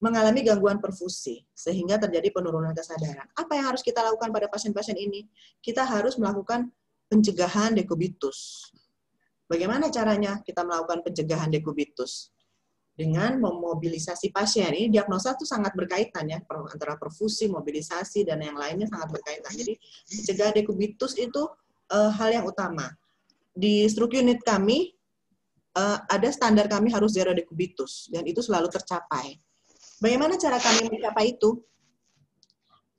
mengalami gangguan perfusi sehingga terjadi penurunan kesadaran. Apa yang harus kita lakukan pada pasien-pasien ini? Kita harus melakukan pencegahan dekubitus. Bagaimana caranya kita melakukan pencegahan dekubitus? Dengan memobilisasi pasien. Ini diagnosa itu sangat berkaitan ya, antara perfusi, mobilisasi, dan yang lainnya sangat berkaitan. Jadi pencegahan dekubitus itu hal yang utama. Di stroke unit kami, ada standar kami harus zero dekubitus, dan itu selalu tercapai. Bagaimana cara kami mencapai itu?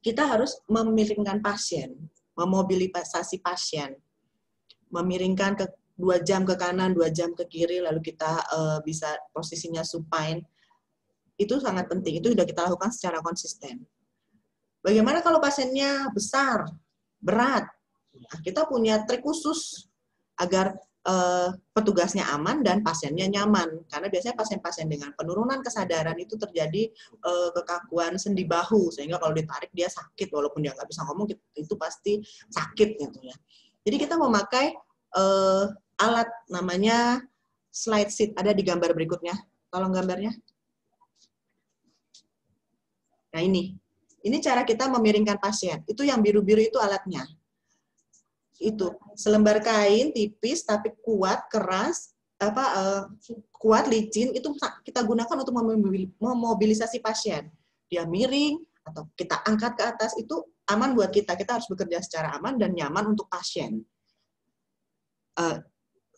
Kita harus memiringkan pasien, memobilisasi pasien, memiringkan 2 jam ke kanan, 2 jam ke kiri, lalu kita bisa posisinya supine. Itu sangat penting, itu sudah kita lakukan secara konsisten. Bagaimana kalau pasiennya besar, berat? Nah, kita punya trik khusus agar petugasnya aman dan pasiennya nyaman. Karena biasanya pasien-pasien dengan penurunan kesadaran itu terjadi kekakuan sendi bahu, sehingga kalau ditarik dia sakit, walaupun dia nggak bisa ngomong, itu pasti sakit gitu ya. Jadi kita memakai alat namanya slide seat, ada di gambar berikutnya. Tolong gambarnya. Nah ini cara kita memiringkan pasien. Itu yang biru-biru itu alatnya. Itu selembar kain tipis tapi kuat, keras, kuat, licin, itu kita gunakan untuk memobilisasi pasien. Dia miring atau kita angkat ke atas, itu aman buat kita. Kita harus bekerja secara aman dan nyaman untuk pasien.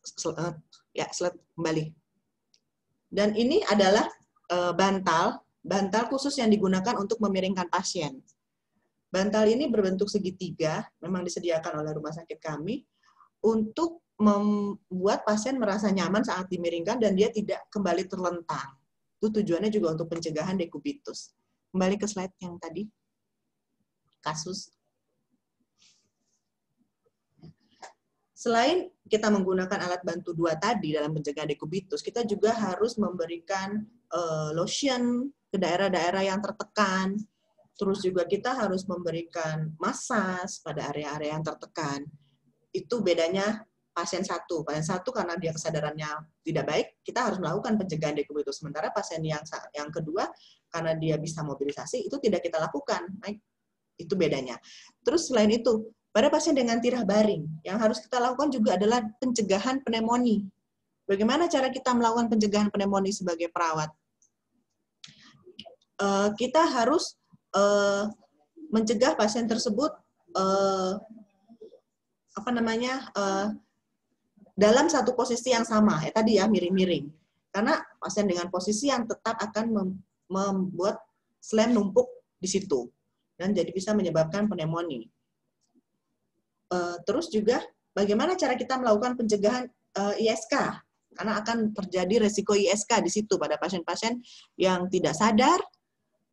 Slide kembali. Dan ini adalah bantal khusus yang digunakan untuk memiringkan pasien. Bantal ini berbentuk segitiga, memang disediakan oleh rumah sakit kami, untuk membuat pasien merasa nyaman saat dimiringkan dan dia tidak kembali terlentang. Itu tujuannya juga untuk pencegahan dekubitus. Kembali ke slide yang tadi. Kasus. Selain kita menggunakan alat bantu 2 tadi dalam pencegahan dekubitus, kita juga harus memberikan lotion ke daerah-daerah yang tertekan. Terus juga kita harus memberikan masas pada area-area yang tertekan. Itu bedanya pasien satu. Pasien satu karena dia kesadarannya tidak baik, kita harus melakukan pencegahan dekubitus. Sementara pasien yang kedua, karena dia bisa mobilisasi, itu tidak kita lakukan. Itu bedanya. Terus selain itu, pada pasien dengan tirah baring, yang harus kita lakukan juga adalah pencegahan pneumonia. Bagaimana cara kita melakukan pencegahan pneumonia sebagai perawat? Kita harus mencegah pasien tersebut dalam satu posisi yang sama, tadi ya miring-miring. Karena pasien dengan posisi yang tetap akan membuat slam numpuk di situ dan jadi bisa menyebabkan pneumonia. Terus juga bagaimana cara kita melakukan pencegahan ISK? Karena akan terjadi resiko ISK di situ pada pasien-pasien yang tidak sadar,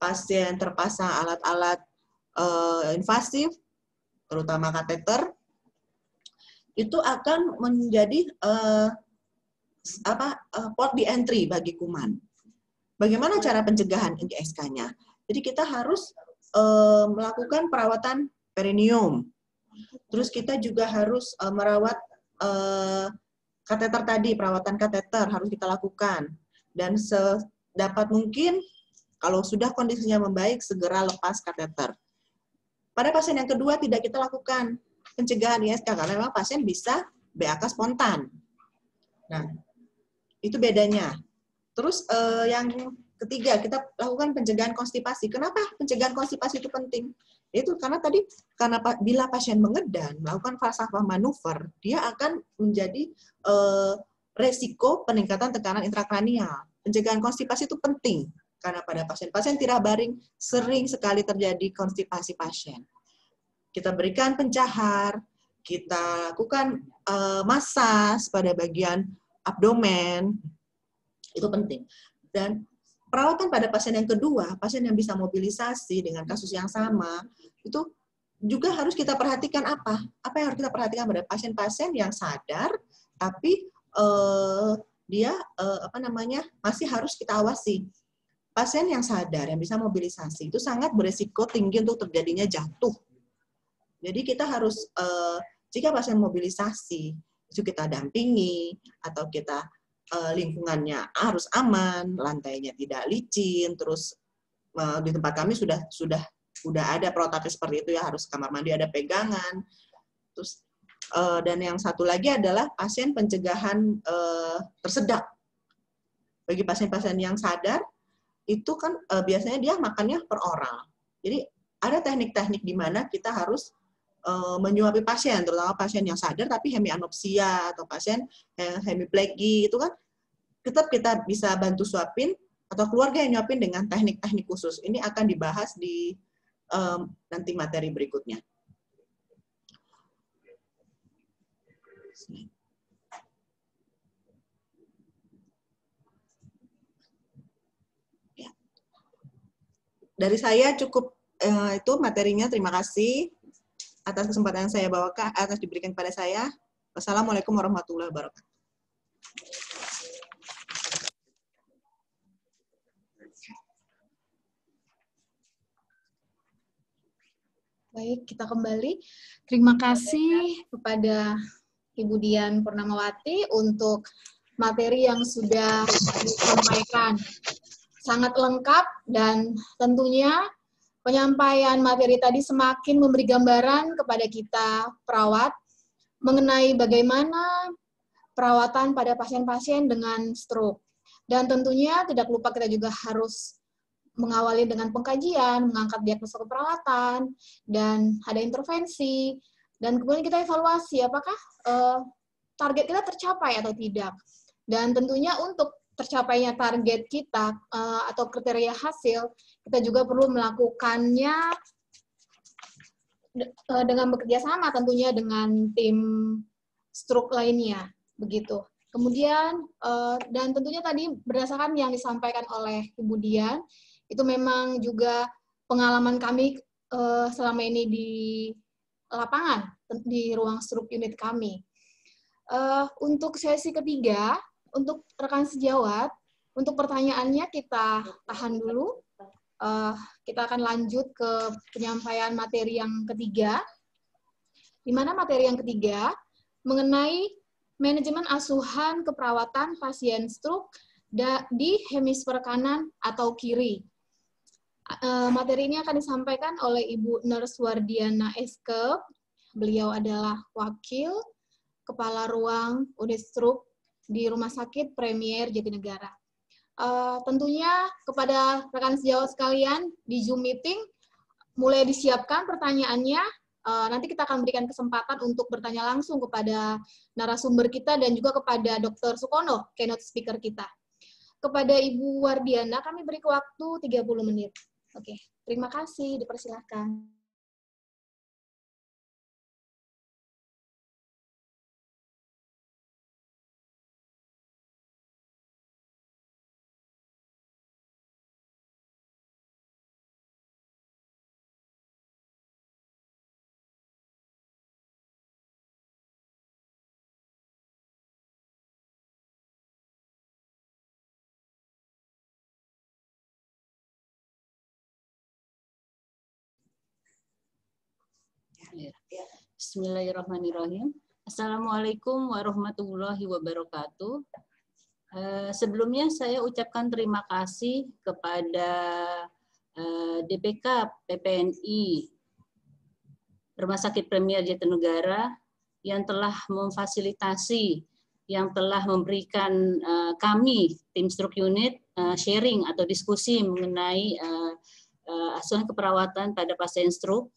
pasien terpasang alat-alat invasif, terutama kateter, itu akan menjadi port di entry bagi kuman. Bagaimana cara pencegahan ISK-nya? Jadi kita harus melakukan perawatan perineum. Terus kita juga harus merawat kateter tadi, perawatan kateter harus kita lakukan. Dan sedapat mungkin, kalau sudah kondisinya membaik, segera lepas kateter. Pada pasien yang kedua tidak kita lakukan pencegahan ISK, karena memang pasien bisa BAK spontan. Nah, itu bedanya. Terus yang ketiga, kita lakukan pencegahan konstipasi. Kenapa pencegahan konstipasi itu penting? Itu karena bila pasien mengedan, melakukan falsafah manuver, dia akan menjadi resiko peningkatan tekanan intrakranial. Pencegahan konstipasi itu penting, karena pada pasien-pasien tirah baring sering sekali terjadi konstipasi pasien. Kita berikan pencahar, kita lakukan masas pada bagian abdomen, itu penting. Dan perawatan pada pasien yang kedua, pasien yang bisa mobilisasi dengan kasus yang sama, itu juga harus kita perhatikan apa? Apa yang harus kita perhatikan pada pasien-pasien yang sadar, tapi dia masih harus kita awasi. Pasien yang sadar, yang bisa mobilisasi, itu sangat beresiko tinggi untuk terjadinya jatuh. Jadi kita harus, jika pasien mobilisasi, itu kita dampingi, atau kita lingkungannya harus aman, lantainya tidak licin, terus di tempat kami sudah ada protokol seperti itu ya, harus kamar mandi ada pegangan. Terus dan yang satu lagi adalah pasien pencegahan tersedak. Bagi pasien-pasien yang sadar, itu kan biasanya dia makannya per oral. Jadi ada teknik-teknik di mana kita harus menyuapi pasien, terutama pasien yang sadar tapi hemianopsia atau pasien hemiplegi, itu kan tetap kita bisa bantu suapin, atau keluarga yang nyuapin dengan teknik-teknik khusus. Ini akan dibahas di nanti materi berikutnya. Ya. Dari saya cukup itu materinya. Terima kasih atas kesempatan yang saya bawakan, atas diberikan kepada saya. Wassalamualaikum warahmatullahi wabarakatuh. Baik, kita kembali. Terima kasih kepada Ibu Dian Purnamawati untuk materi yang sudah disampaikan. Sangat lengkap dan tentunya penyampaian materi tadi semakin memberi gambaran kepada kita perawat mengenai bagaimana perawatan pada pasien-pasien dengan stroke. Dan tentunya tidak lupa kita juga harus mengawali dengan pengkajian, mengangkat diagnosa keperawatan, dan ada intervensi, dan kemudian kita evaluasi apakah target kita tercapai atau tidak. Dan tentunya untuk tercapainya target kita atau kriteria hasil, kita juga perlu melakukannya dengan bekerja sama tentunya dengan tim stroke lainnya, begitu. Kemudian, dan tentunya tadi berdasarkan yang disampaikan oleh Ibu Dian, itu memang juga pengalaman kami selama ini di lapangan, di ruang struk unit kami. Untuk sesi ketiga, untuk rekan sejawat, untuk pertanyaannya kita tahan dulu. Kita akan lanjut ke penyampaian materi yang ketiga, di mana materi yang ketiga mengenai manajemen asuhan keperawatan pasien stroke di hemisfer kanan atau kiri. Materi ini akan disampaikan oleh Ibu Nurse Wardiana Eske. Beliau adalah wakil kepala ruang unit stroke di Rumah Sakit Premier Jatinegara. Tentunya kepada rekan sejawat sekalian di Zoom meeting mulai disiapkan pertanyaannya. Nanti kita akan berikan kesempatan untuk bertanya langsung kepada narasumber kita dan juga kepada Dr. Sukono, keynote speaker kita. Kepada Ibu Wardiana, kami beri waktu 30 menit. Oke, terima kasih, dipersilakan. Bismillahirrahmanirrahim. Assalamualaikum warahmatullahi wabarakatuh. Sebelumnya saya ucapkan terima kasih kepada DPK PPNI Rumah Sakit Premier Jatinegara yang telah memfasilitasi, yang telah memberikan kami tim stroke unit sharing atau diskusi mengenai asuhan keperawatan pada pasien stroke.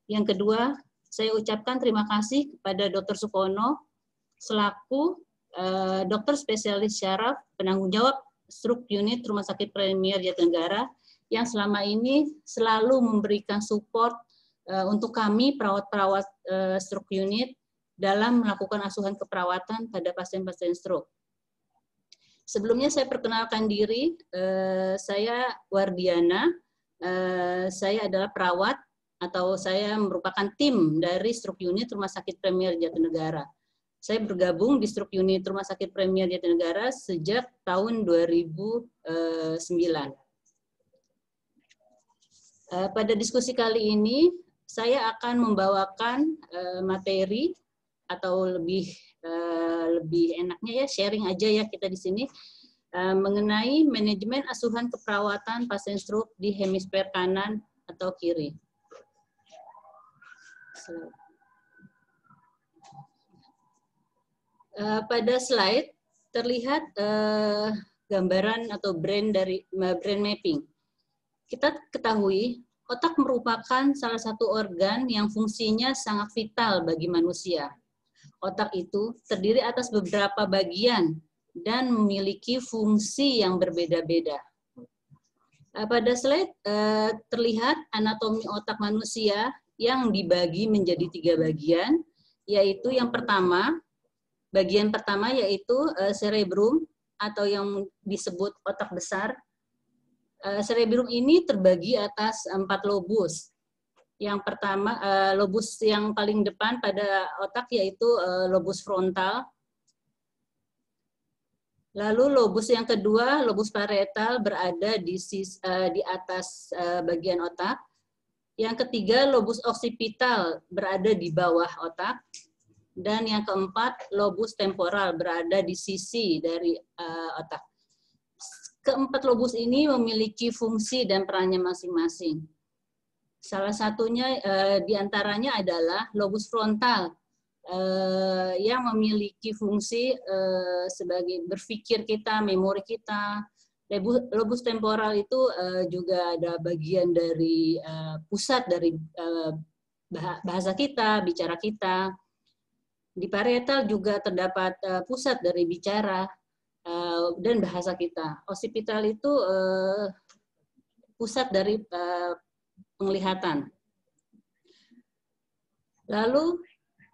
Yang kedua, saya ucapkan terima kasih kepada Dr. Sukono selaku dokter spesialis syaraf penanggung jawab stroke unit Rumah Sakit Premier Jatinegara yang selama ini selalu memberikan support untuk kami perawat-perawat stroke unit dalam melakukan asuhan keperawatan pada pasien-pasien stroke. Sebelumnya saya perkenalkan diri, saya Wardiana, saya adalah perawat atau saya merupakan tim dari stroke unit Rumah Sakit Premier Jatinegara. Saya bergabung di stroke unit Rumah Sakit Premier Jatinegara sejak tahun 2009. Pada diskusi kali ini, saya akan membawakan materi atau lebih enaknya ya sharing aja ya kita di sini mengenai manajemen asuhan keperawatan pasien stroke di hemisfer kanan atau kiri. Pada slide terlihat gambaran atau brand mapping. Kita ketahui otak merupakan salah satu organ yang fungsinya sangat vital bagi manusia. Otak itu terdiri atas beberapa bagian dan memiliki fungsi yang berbeda-beda. Pada slide terlihat anatomi otak manusia yang dibagi menjadi 3 bagian, yaitu yang pertama, bagian pertama yaitu cerebrum atau yang disebut otak besar. Cerebrum ini terbagi atas 4 lobus. Yang pertama, lobus yang paling depan pada otak yaitu lobus frontal. Lalu lobus yang kedua, lobus parietal berada di atas bagian otak. Yang ketiga, lobus occipital berada di bawah otak. Dan yang keempat, lobus temporal berada di sisi dari otak. Keempat lobus ini memiliki fungsi dan perannya masing-masing. Salah satunya diantaranya adalah lobus frontal yang memiliki fungsi sebagai berpikir kita, memori kita. Lobus temporal itu juga ada bagian dari pusat dari bahasa kita, bicara kita. Di parietal juga terdapat pusat dari bicara dan bahasa kita. Occipital itu pusat dari penglihatan. Lalu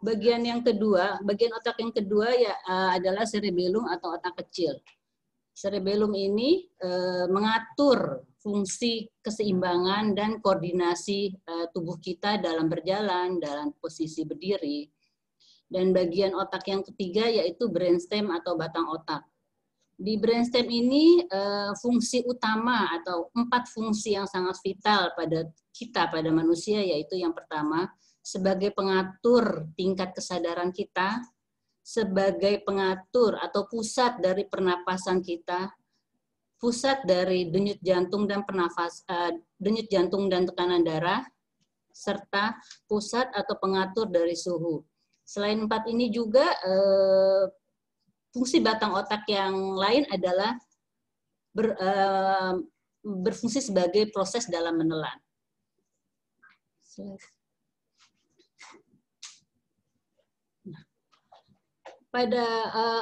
bagian yang kedua, bagian otak yang kedua ya adalah cerebellum atau otak kecil. Cerebellum ini mengatur fungsi keseimbangan dan koordinasi tubuh kita dalam berjalan, dalam posisi berdiri. Dan bagian otak yang ketiga yaitu brainstem atau batang otak. Di brainstem ini fungsi utama atau 4 fungsi yang sangat vital pada kita, pada manusia, yaitu yang pertama, sebagai pengatur tingkat kesadaran kita, sebagai pengatur atau pusat dari pernapasan kita, pusat dari denyut jantung dan denyut jantung dan tekanan darah, serta pusat atau pengatur dari suhu. Selain 4 ini juga fungsi batang otak yang lain adalah berfungsi sebagai proses dalam menelan. Pada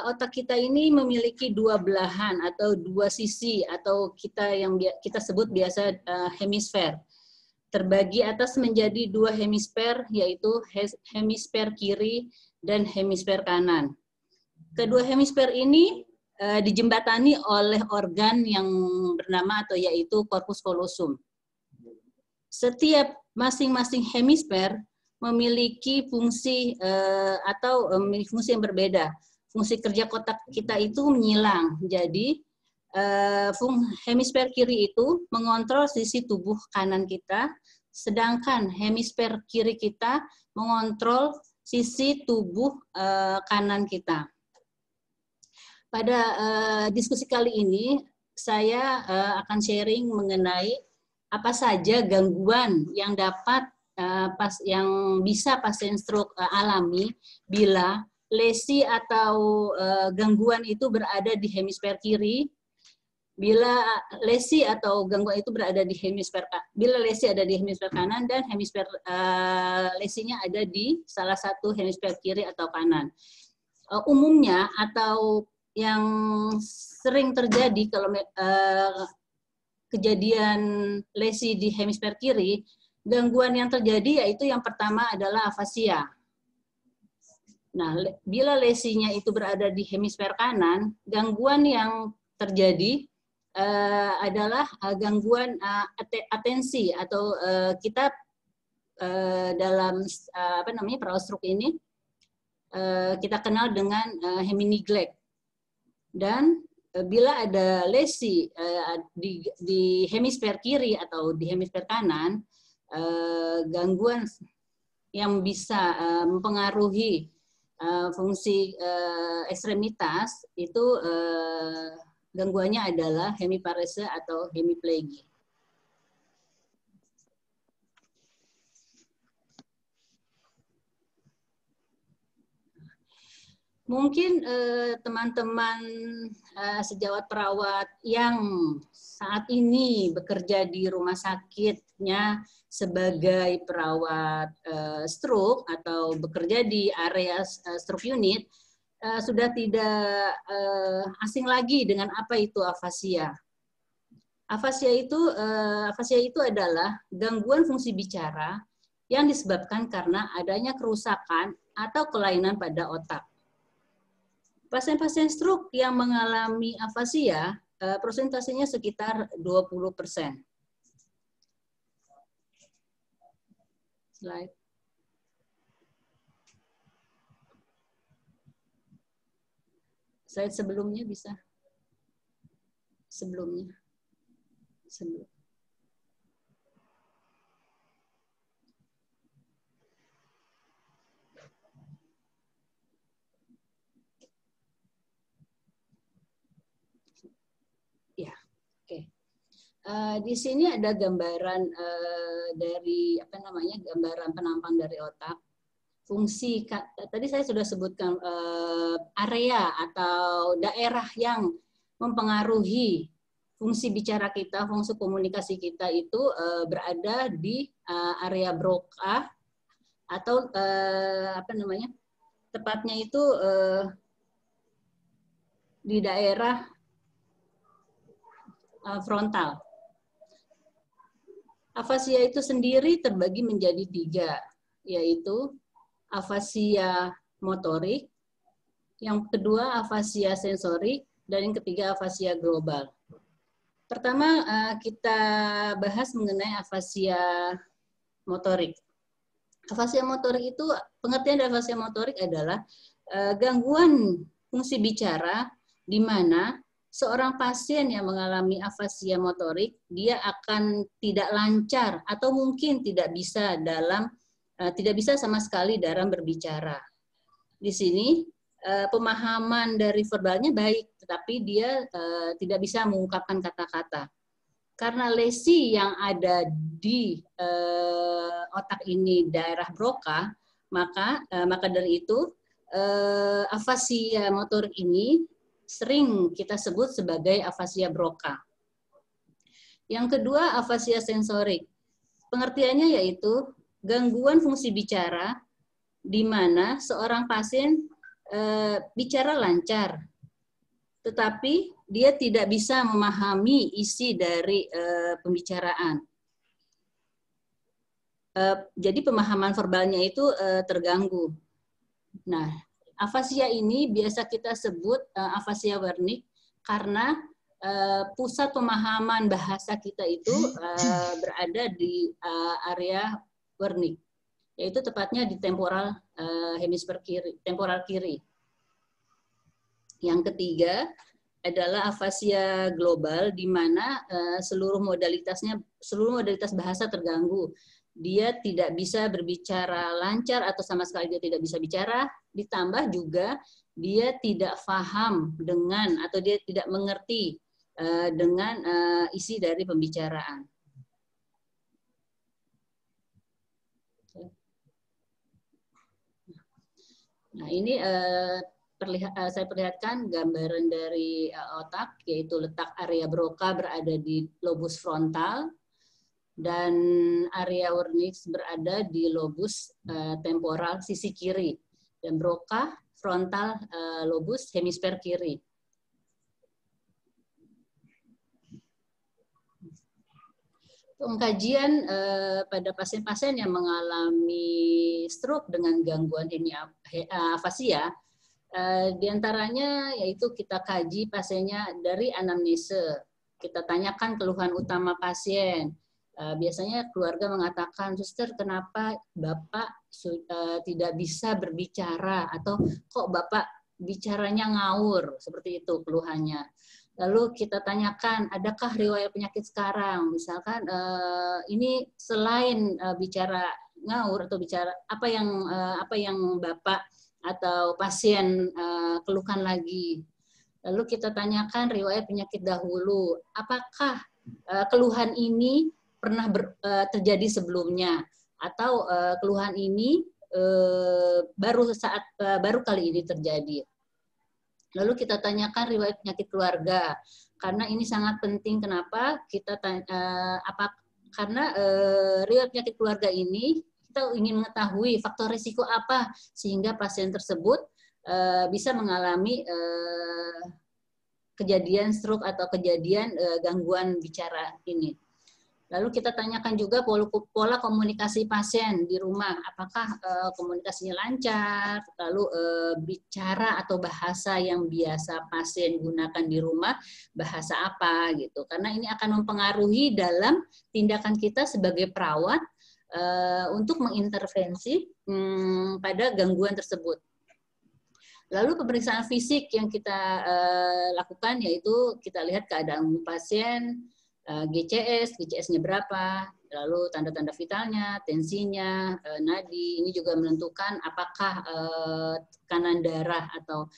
otak kita ini memiliki 2 belahan atau 2 sisi atau kita sebut biasa hemisfer. Terbagi atas menjadi 2 hemisfer, yaitu hemisfer kiri dan hemisfer kanan. Kedua hemisfer ini dijembatani oleh organ yang bernama atau yaitu corpus callosum. Setiap masing-masing hemisfer memiliki fungsi memiliki fungsi yang berbeda. Fungsi kerja otak kita itu menyilang. Jadi hemisfer kiri itu mengontrol sisi tubuh kanan kita, sedangkan hemisfer kiri kita mengontrol sisi tubuh kanan kita. Pada diskusi kali ini saya akan sharing mengenai apa saja gangguan yang yang bisa pasien stroke alami bila lesi atau gangguan itu berada di hemisfer kiri, bila lesi atau gangguan itu berada di bila lesi ada di hemisfer kanan dan hemisfer lesinya ada di salah satu hemisfer kiri atau kanan. Umumnya atau yang sering terjadi kalau kejadian lesi di hemisfer kiri, gangguan yang terjadi yaitu yang pertama adalah afasia. Nah, bila lesinya itu berada di hemisfer kanan, gangguan yang terjadi adalah gangguan atensi atau kita dalam perawat stroke ini kita kenal dengan hemineglect. Dan bila ada lesi di hemisfer kiri atau di hemisfer kanan, gangguan yang bisa mempengaruhi fungsi ekstremitas itu gangguannya adalah hemiparese atau hemiplegi. Mungkin teman-teman sejawat perawat yang saat ini bekerja di rumah sakitnya sebagai perawat stroke atau bekerja di area stroke unit sudah tidak asing lagi dengan apa itu afasia. Afasia itu adalah gangguan fungsi bicara yang disebabkan karena adanya kerusakan atau kelainan pada otak. Pasien-pasien stroke yang mengalami afasia, persentasenya sekitar 20%. Slide. Slide sebelumnya bisa? Sebelumnya. Di sini ada gambaran dari gambaran penampang dari otak. Fungsi tadi saya sudah sebutkan area atau daerah yang mempengaruhi fungsi bicara kita, fungsi komunikasi kita itu berada di area Broca atau tepatnya itu di daerah frontal. Afasia itu sendiri terbagi menjadi 3, yaitu afasia motorik, yang kedua afasia sensorik, dan yang ketiga afasia global. Pertama kita bahas mengenai afasia motorik. Afasia motorik itu, pengertian dari afasia motorik adalah gangguan fungsi bicara di mana seorang pasien yang mengalami afasia motorik, dia akan tidak lancar atau mungkin tidak bisa sama sekali dalam berbicara. Di sini pemahaman dari verbalnya baik, tetapi dia tidak bisa mengungkapkan kata-kata. Karena lesi yang ada di otak ini daerah Broca, maka dari itu afasia motorik ini sering kita sebut sebagai afasia Broca. Yang kedua, afasia sensorik. Pengertiannya yaitu gangguan fungsi bicara di mana seorang pasien bicara lancar, tetapi dia tidak bisa memahami isi dari pembicaraan. Jadi pemahaman verbalnya itu terganggu. Nah, afasia ini biasa kita sebut afasia Wernicke karena pusat pemahaman bahasa kita itu berada di area Wernicke, yaitu tepatnya di temporal hemisfer kiri, temporal kiri. Yang ketiga adalah afasia global, di mana seluruh modalitas bahasa terganggu. Dia tidak bisa berbicara lancar atau sama sekali dia tidak bisa bicara, ditambah juga dia tidak paham dengan atau dia tidak mengerti dengan isi dari pembicaraan. Nah, ini saya perlihatkan gambaran dari otak, yaitu letak area Broca berada di lobus frontal dan area Wernicke berada di lobus temporal sisi kiri, dan Broca frontal lobus hemisfer kiri. Pengkajian pada pasien-pasien yang mengalami stroke dengan gangguan afasia, diantaranya yaitu kita kaji pasiennya dari anamnese. Kita tanyakan keluhan utama pasien. Biasanya keluarga mengatakan, "Suster, kenapa Bapak tidak bisa berbicara?" Atau "Kok Bapak bicaranya ngawur?" Seperti itu keluhannya. Lalu kita tanyakan, adakah riwayat penyakit sekarang? Misalkan ini selain bicara ngawur atau bicara apa yang Bapak atau pasien keluhkan lagi. Lalu kita tanyakan riwayat penyakit dahulu. Apakah keluhan ini pernah terjadi sebelumnya, atau keluhan ini baru kali ini terjadi. Lalu kita tanyakan riwayat penyakit keluarga, karena ini sangat penting. Kenapa? Karena riwayat penyakit keluarga ini kita ingin mengetahui faktor risiko apa sehingga pasien tersebut bisa mengalami kejadian stroke atau kejadian gangguan bicara ini. Lalu kita tanyakan juga pola komunikasi pasien di rumah, apakah komunikasinya lancar, lalu bicara atau bahasa yang biasa pasien gunakan di rumah, bahasa apa gitu. Karena ini akan mempengaruhi dalam tindakan kita sebagai perawat untuk mengintervensi pada gangguan tersebut. Lalu pemeriksaan fisik yang kita lakukan yaitu kita lihat keadaan pasien, GCS-nya berapa, lalu tanda-tanda vitalnya, tensinya, nadi. Ini juga menentukan apakah tekanan darah atau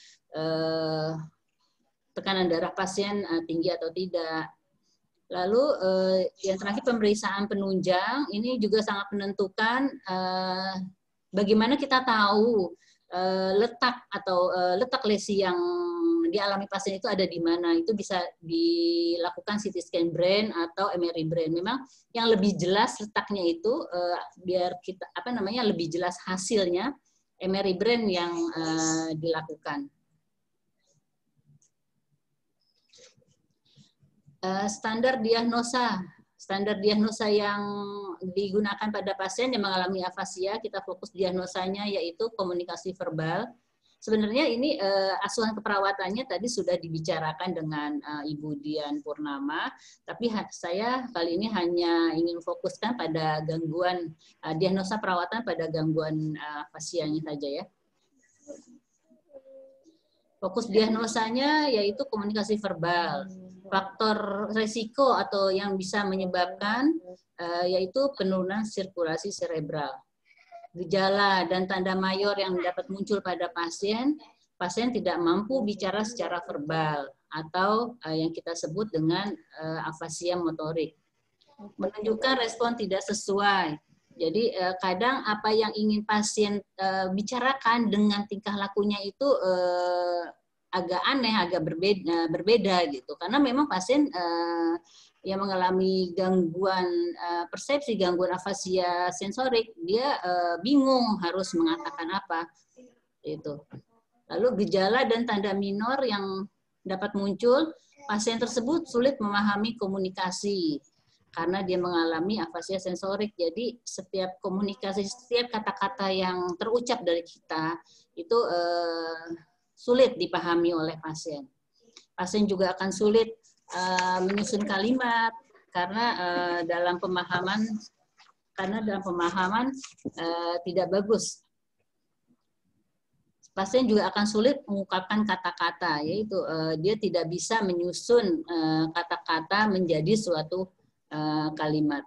tekanan darah pasien tinggi atau tidak. Lalu yang terakhir pemeriksaan penunjang, ini juga sangat menentukan bagaimana kita tahu letak lesi yang dialami pasien itu ada di mana. Itu bisa dilakukan CT scan brain atau MRI brain. Memang yang lebih jelas letaknya itu biar kita lebih jelas hasilnya, MRI brain yang dilakukan. Standar diagnosa Standar diagnosa yang digunakan pada pasien yang mengalami afasia, kita fokus diagnosanya yaitu komunikasi verbal. Sebenarnya ini asuhan keperawatannya tadi sudah dibicarakan dengan Ibu Dian Purnama, tapi saya kali ini hanya ingin fokuskan pada gangguan diagnosa perawatan pada gangguan afasianya saja ya. Fokus diagnosanya yaitu komunikasi verbal. Faktor resiko atau yang bisa menyebabkan yaitu penurunan sirkulasi cerebral. Gejala dan tanda mayor yang dapat muncul pada pasien tidak mampu bicara secara verbal atau yang kita sebut dengan afasia motorik. Menunjukkan respon tidak sesuai. Jadi kadang apa yang ingin pasien bicarakan dengan tingkah lakunya itu agak aneh, agak berbeda gitu. Karena memang pasien yang mengalami gangguan persepsi, gangguan afasia sensorik, dia bingung harus mengatakan apa. Itu. Lalu gejala dan tanda minor yang dapat muncul, pasien tersebut sulit memahami komunikasi karena dia mengalami afasia sensorik. Jadi setiap komunikasi, setiap kata-kata yang terucap dari kita itu sulit dipahami oleh pasien. Pasien juga akan sulit menyusun kalimat karena dalam pemahaman tidak bagus. Pasien juga akan sulit mengungkapkan kata-kata, yaitu dia tidak bisa menyusun kata-kata menjadi suatu kalimat.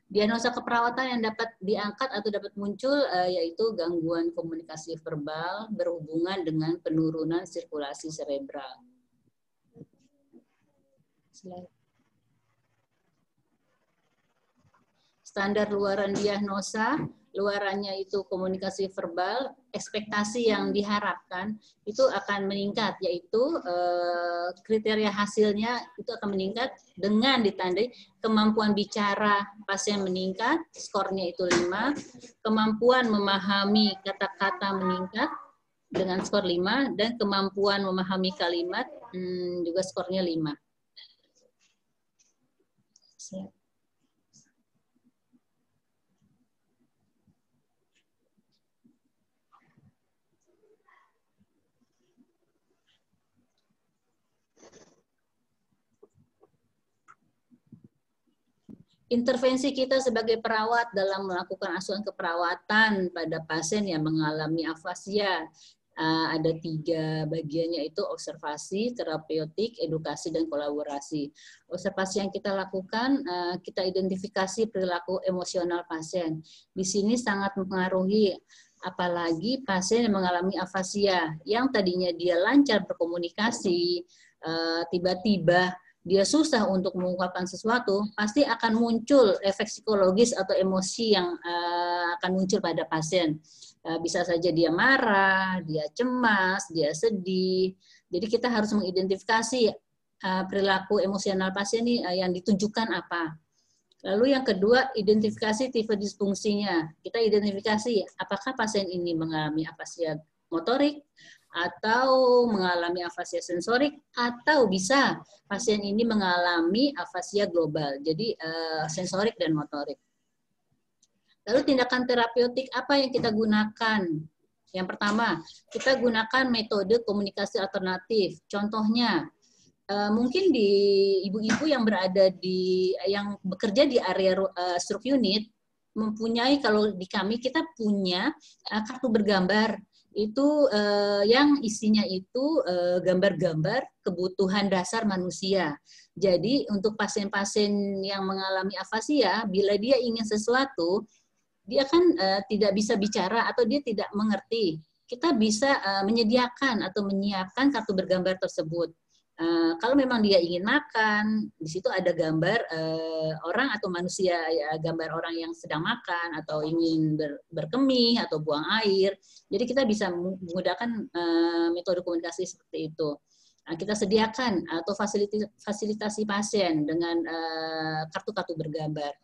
Diagnosa keperawatan yang dapat diangkat atau dapat muncul yaitu gangguan komunikasi verbal berhubungan dengan penurunan sirkulasi cerebral. Standar luaran diagnosa, luarannya itu komunikasi verbal, ekspektasi yang diharapkan itu akan meningkat, yaitu kriteria hasilnya itu akan meningkat dengan ditandai kemampuan bicara pasien meningkat, skornya itu 5, kemampuan memahami kata-kata meningkat dengan skor 5, dan kemampuan memahami kalimat juga skornya 5. Intervensi kita sebagai perawat dalam melakukan asuhan keperawatan pada pasien yang mengalami afasia ada 3 bagiannya, yaitu observasi, terapeutik, edukasi, dan kolaborasi. Observasi yang kita lakukan, kita identifikasi perilaku emosional pasien. Di sini sangat mempengaruhi, apalagi pasien yang mengalami afasia, yang tadinya dia lancar berkomunikasi, tiba-tiba dia susah untuk mengungkapkan sesuatu, pasti akan muncul efek psikologis atau emosi yang akan muncul pada pasien. Bisa saja dia marah, dia cemas, dia sedih. Jadi kita harus mengidentifikasi perilaku emosional pasien ini yang ditunjukkan apa. Lalu yang kedua, identifikasi tipe disfungsinya. Kita identifikasi apakah pasien ini mengalami afasia motorik, atau mengalami afasia sensorik, atau bisa pasien ini mengalami afasia global, jadi sensorik dan motorik. Lalu tindakan terapeutik apa yang kita gunakan? Yang pertama, kita gunakan metode komunikasi alternatif. Contohnya, mungkin di ibu-ibu yang yang bekerja di area stroke unit mempunyai, kalau di kami kita punya kartu bergambar. Itu yang isinya itu gambar-gambar kebutuhan dasar manusia. Jadi untuk pasien-pasien yang mengalami afasia, bila dia ingin sesuatu, dia kan tidak bisa bicara atau dia tidak mengerti. Kita bisa menyediakan atau menyiapkan kartu bergambar tersebut. Kalau memang dia ingin makan, di situ ada gambar orang atau manusia, ya, gambar orang yang sedang makan atau ingin berkemih atau buang air. Jadi kita bisa menggunakan metode komunikasi seperti itu. Nah, kita sediakan atau fasilitasi pasien dengan kartu-kartu bergambar.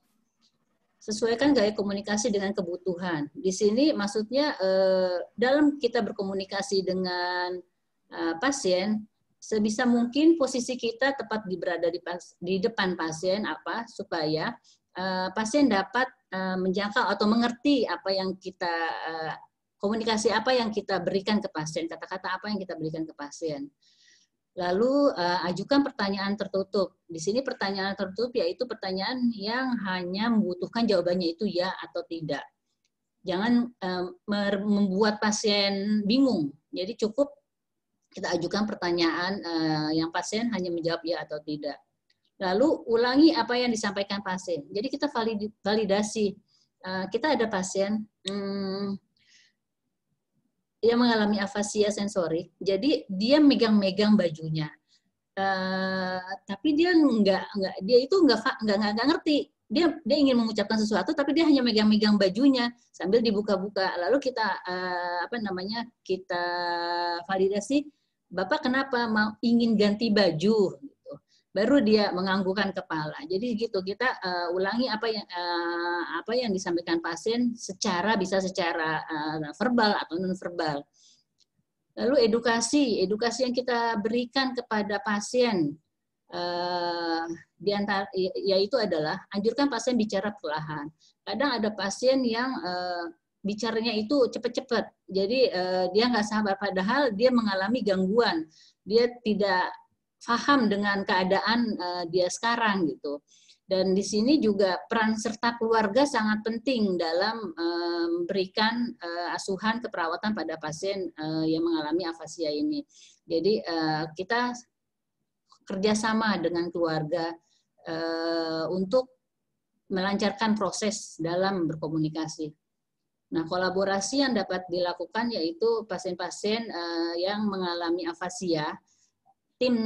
Sesuaikan gaya komunikasi dengan kebutuhan. Di sini maksudnya dalam kita berkomunikasi dengan pasien, sebisa mungkin posisi kita tepat berada di depan pasien supaya pasien dapat menjangkau atau mengerti apa yang kita komunikasi apa yang kita berikan ke pasien, kata-kata apa yang kita berikan ke pasien. Lalu ajukan pertanyaan tertutup. Di sini pertanyaan tertutup yaitu pertanyaan yang hanya membutuhkan jawabannya itu ya atau tidak. Jangan membuat pasien bingung. Jadi cukup kita ajukan pertanyaan yang pasien hanya menjawab ya atau tidak. Lalu ulangi apa yang disampaikan pasien. Jadi kita validasi. Kita ada pasien dia mengalami afasia sensorik, jadi dia megang-megang bajunya, tapi dia nggak ngerti, dia ingin mengucapkan sesuatu, tapi dia hanya megang-megang bajunya sambil dibuka-buka. Lalu kita kita validasi, Bapak kenapa ingin ganti baju? Gitu. Baru dia menganggukkan kepala. Jadi gitu kita ulangi apa yang disampaikan pasien bisa secara verbal atau non verbal. Lalu edukasi yang kita berikan kepada pasien yaitu adalah anjurkan pasien bicara perlahan. Kadang ada pasien yang bicaranya itu cepat-cepat, jadi dia nggak sabar, padahal dia mengalami gangguan, dia tidak paham dengan keadaan dia sekarang gitu. Dan di sini juga peran serta keluarga sangat penting dalam memberikan asuhan keperawatan pada pasien yang mengalami afasia ini. Jadi kita kerjasama dengan keluarga untuk melancarkan proses dalam berkomunikasi. Nah, kolaborasi yang dapat dilakukan yaitu pasien-pasien yang mengalami afasia, tim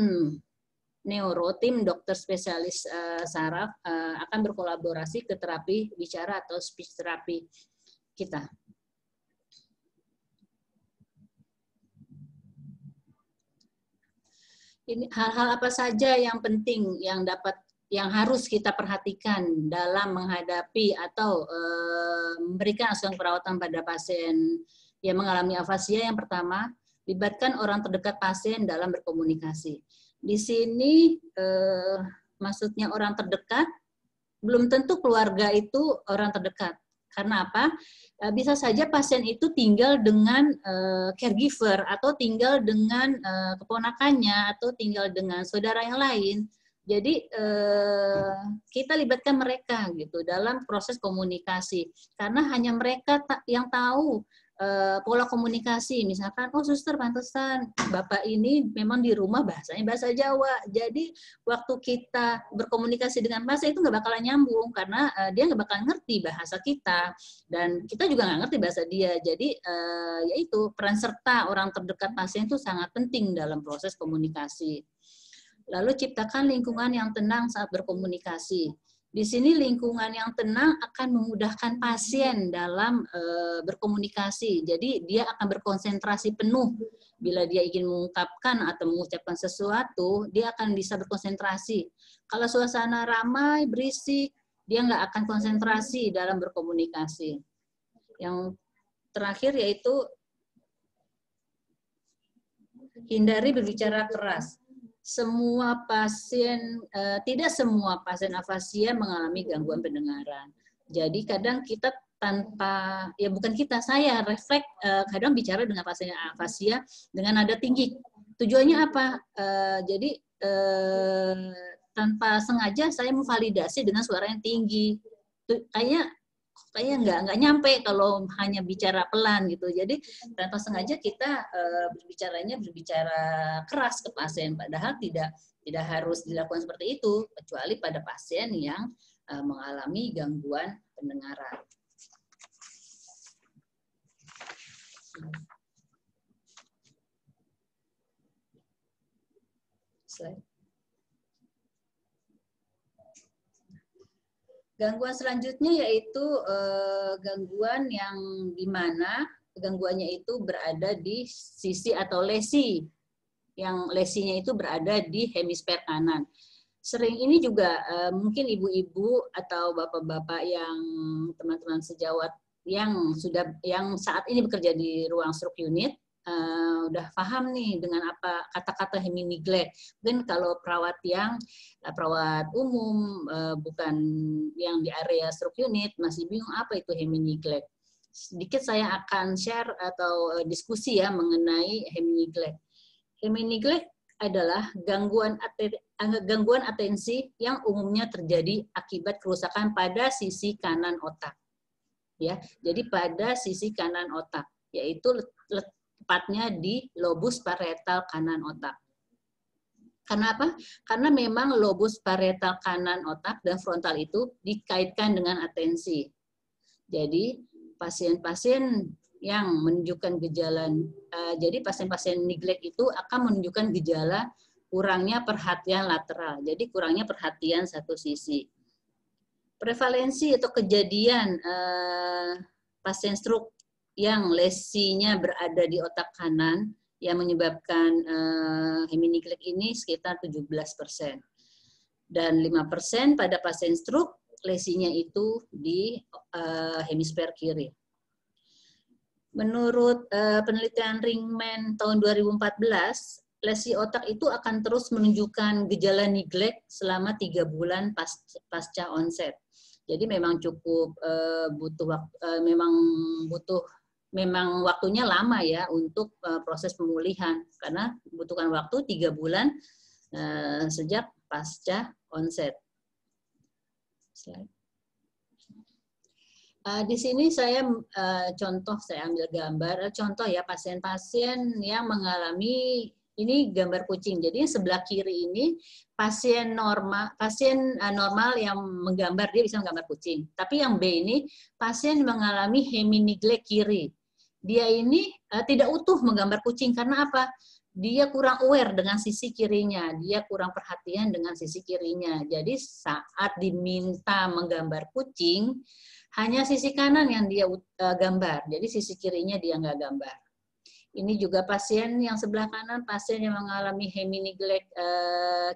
dokter spesialis saraf akan berkolaborasi ke terapi bicara atau speech therapy kita. Ini hal-hal apa saja yang penting yang harus kita perhatikan dalam menghadapi atau memberikan asuhan perawatan pada pasien yang mengalami afasia. Yang pertama, libatkan orang terdekat pasien dalam berkomunikasi. Di sini maksudnya orang terdekat, belum tentu keluarga itu orang terdekat. Karena apa? Bisa saja pasien itu tinggal dengan caregiver atau tinggal dengan keponakannya atau tinggal dengan saudara yang lain. Jadi kita libatkan mereka gitu dalam proses komunikasi, karena hanya mereka yang tahu pola komunikasi. Misalkan, oh suster pantesan Bapak ini memang di rumah bahasanya bahasa Jawa, jadi waktu kita berkomunikasi dengan pasien itu nggak bakalan nyambung karena dia nggak bakalan ngerti bahasa kita dan kita juga nggak ngerti bahasa dia. Jadi yaitu peran serta orang terdekat pasien itu sangat penting dalam proses komunikasi. Lalu ciptakan lingkungan yang tenang saat berkomunikasi. Di sini lingkungan yang tenang akan memudahkan pasien dalam berkomunikasi. Jadi dia akan berkonsentrasi penuh. Bila dia ingin mengungkapkan atau mengucapkan sesuatu, dia akan bisa berkonsentrasi. Kalau suasana ramai, berisik, dia nggak akan konsentrasi dalam berkomunikasi. Yang terakhir yaitu hindari berbicara keras. Tidak semua pasien afasia mengalami gangguan pendengaran. Jadi kadang kita saya refleks kadang bicara dengan pasien afasia dengan nada tinggi. Tujuannya apa? Jadi tanpa sengaja saya memvalidasi dengan suara yang tinggi. Kayaknya nggak nyampe kalau hanya bicara pelan gitu. Jadi tanpa sengaja kita berbicara keras ke pasien, padahal tidak harus dilakukan seperti itu, kecuali pada pasien yang mengalami gangguan pendengaran. Slide. Gangguan selanjutnya yaitu gangguan yang dimana gangguannya itu berada di sisi atau lesi, yang lesinya itu berada di hemisfer kanan. Sering ini juga mungkin ibu-ibu atau bapak-bapak yang teman-teman sejawat yang saat ini bekerja di ruang stroke unit udah paham nih dengan apa kata-kata heminiglect. Mungkin kalau perawat yang perawat umum bukan yang di area stroke unit masih bingung apa itu heminiglect. Sedikit saya akan share atau diskusi ya mengenai heminiglect. Heminiglect adalah gangguan atensi yang umumnya terjadi akibat kerusakan pada sisi kanan otak. Ya, jadi pada sisi kanan otak, yaitu tepatnya di lobus parietal kanan otak. Karena apa? Karena memang lobus parietal kanan otak dan frontal itu dikaitkan dengan atensi. Jadi pasien-pasien yang menunjukkan gejala, jadi pasien-pasien neglect itu akan menunjukkan gejala kurangnya perhatian lateral. Jadi kurangnya perhatian satu sisi. Prevalensi atau kejadian pasien stroke yang lesinya berada di otak kanan yang menyebabkan heminiglect ini sekitar 17%. Dan 5% pada pasien stroke lesinya itu di hemisfer kiri. Menurut penelitian Ringman tahun 2014, lesi otak itu akan terus menunjukkan gejala neglect selama 3 bulan pasca onset. Jadi memang cukup butuh waktu, memang waktunya lama ya untuk proses pemulihan karena membutuhkan waktu 3 bulan sejak pasca onset. Di sini saya saya ambil gambar contoh ya pasien-pasien yang mengalami ini gambar kucing. Jadi sebelah kiri ini pasien normal yang menggambar, dia bisa menggambar kucing. Tapi yang B ini pasien mengalami heminiglect kiri. Dia ini tidak utuh menggambar kucing karena apa? Dia kurang aware dengan sisi kirinya, dia kurang perhatian dengan sisi kirinya. Jadi saat diminta menggambar kucing, hanya sisi kanan yang dia gambar, jadi sisi kirinya dia nggak gambar. Ini juga pasien yang sebelah kanan, pasien yang mengalami heminiglect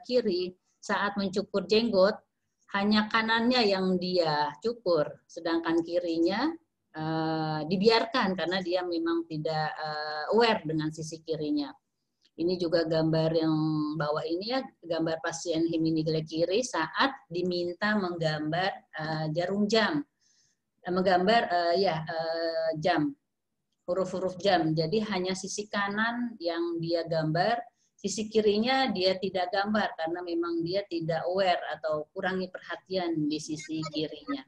kiri saat mencukur jenggot, hanya kanannya yang dia cukur, sedangkan kirinya dibiarkan karena dia memang tidak aware dengan sisi kirinya. Ini juga gambar yang bawah ini ya, gambar pasien heminiglect kiri saat diminta menggambar jarum jam, menggambar jam, huruf-huruf jam. Jadi hanya sisi kanan yang dia gambar, sisi kirinya dia tidak gambar karena memang dia tidak aware atau kurangi perhatian di sisi kirinya.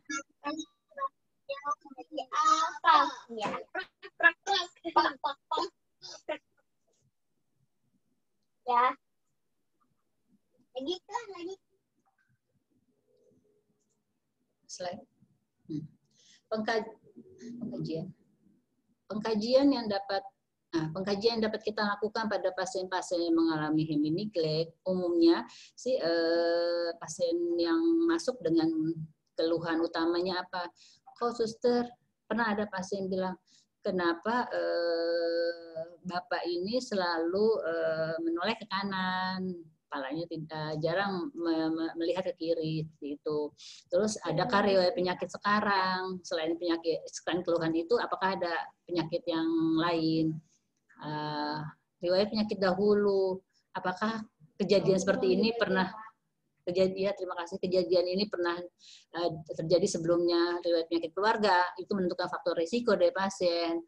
Ya. Lagi. Slide. Pengkajian yang dapat kita lakukan pada pasien-pasien yang mengalami heminiglect umumnya pasien yang masuk dengan keluhan utamanya apa? Kok suster, pernah ada pasien bilang, kenapa Bapak ini selalu menoleh ke kanan, kepalanya tidak jarang melihat ke kiri itu. Terus adakah riwayat penyakit sekarang selain keluhan itu, apakah ada penyakit yang lain? Riwayat penyakit dahulu, apakah kejadian seperti ini pernah terjadi? Terima kasih. Kejadian ini pernah terjadi sebelumnya. Riwayat penyakit keluarga itu menentukan faktor risiko dari pasien.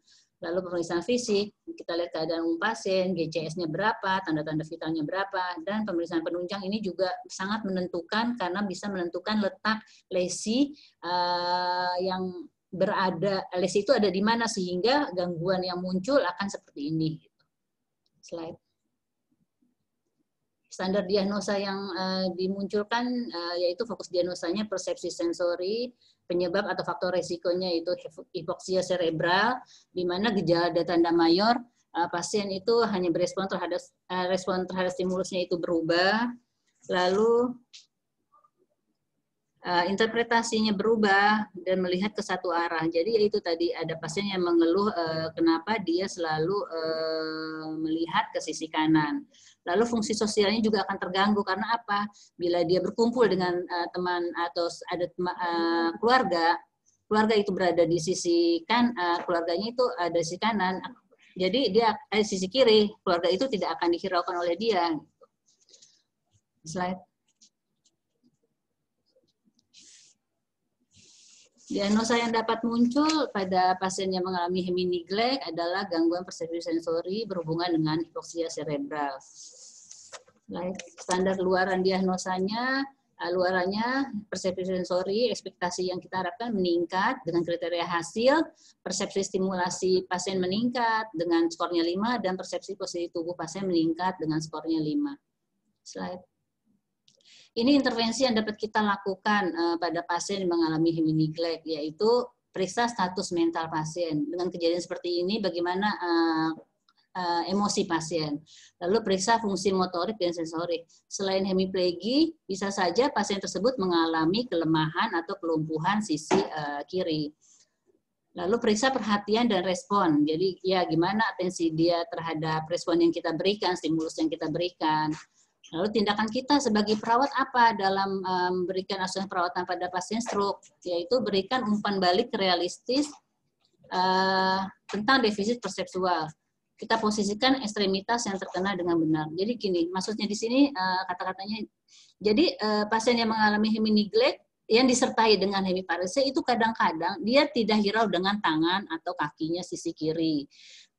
Lalu pemeriksaan fisik, kita lihat keadaan umum pasien, GCS-nya berapa, tanda-tanda vitalnya berapa, dan pemeriksaan penunjang ini juga sangat menentukan karena bisa menentukan letak lesi yang berada, lesi itu ada di mana sehingga gangguan yang muncul akan seperti ini. Slide. Standar diagnosa yang dimunculkan yaitu fokus diagnosanya persepsi sensori, penyebab atau faktor resikonya itu hipoksia cerebral, di mana gejala dan tanda mayor pasien itu hanya berespon terhadap stimulusnya itu berubah, lalu interpretasinya berubah dan melihat ke satu arah. Jadi yaitu tadi ada pasien yang mengeluh kenapa dia selalu melihat ke sisi kanan. Lalu fungsi sosialnya juga akan terganggu karena apa? Bila dia berkumpul dengan teman atau ada keluarga itu berada di sisi keluarganya itu ada di sisi kanan, Jadi dia sisi kiri, keluarga itu tidak akan dihiraukan oleh dia. Slide. Diagnosa yang dapat muncul pada pasien yang mengalami hemineglect adalah gangguan persepsi sensori berhubungan dengan hipoksia cerebral. Standar luaran diagnosanya, luarannya persepsi sensori, ekspektasi yang kita harapkan meningkat dengan kriteria hasil, persepsi stimulasi pasien meningkat dengan skornya 5, dan persepsi posisi tubuh pasien meningkat dengan skornya 5. Slide. Ini intervensi yang dapat kita lakukan pada pasien yang mengalami hemineglect, yaitu periksa status mental pasien. Dengan kejadian seperti ini, bagaimana emosi pasien. Lalu periksa fungsi motorik dan sensorik. Selain hemiplegi, bisa saja pasien tersebut mengalami kelemahan atau kelumpuhan sisi kiri. Lalu periksa perhatian dan respon. Jadi ya gimana atensi dia terhadap respon yang kita berikan, stimulus yang kita berikan. Lalu tindakan kita sebagai perawat apa dalam memberikan asuhan perawatan pada pasien stroke, yaitu berikan umpan balik realistis tentang defisit persepsual. Kita posisikan ekstremitas yang terkena dengan benar. Jadi gini, maksudnya di sini kata-katanya, jadi pasien yang mengalami hemineglect yang disertai dengan hemiparese itu kadang-kadang dia tidak hirau dengan tangan atau kakinya sisi kiri.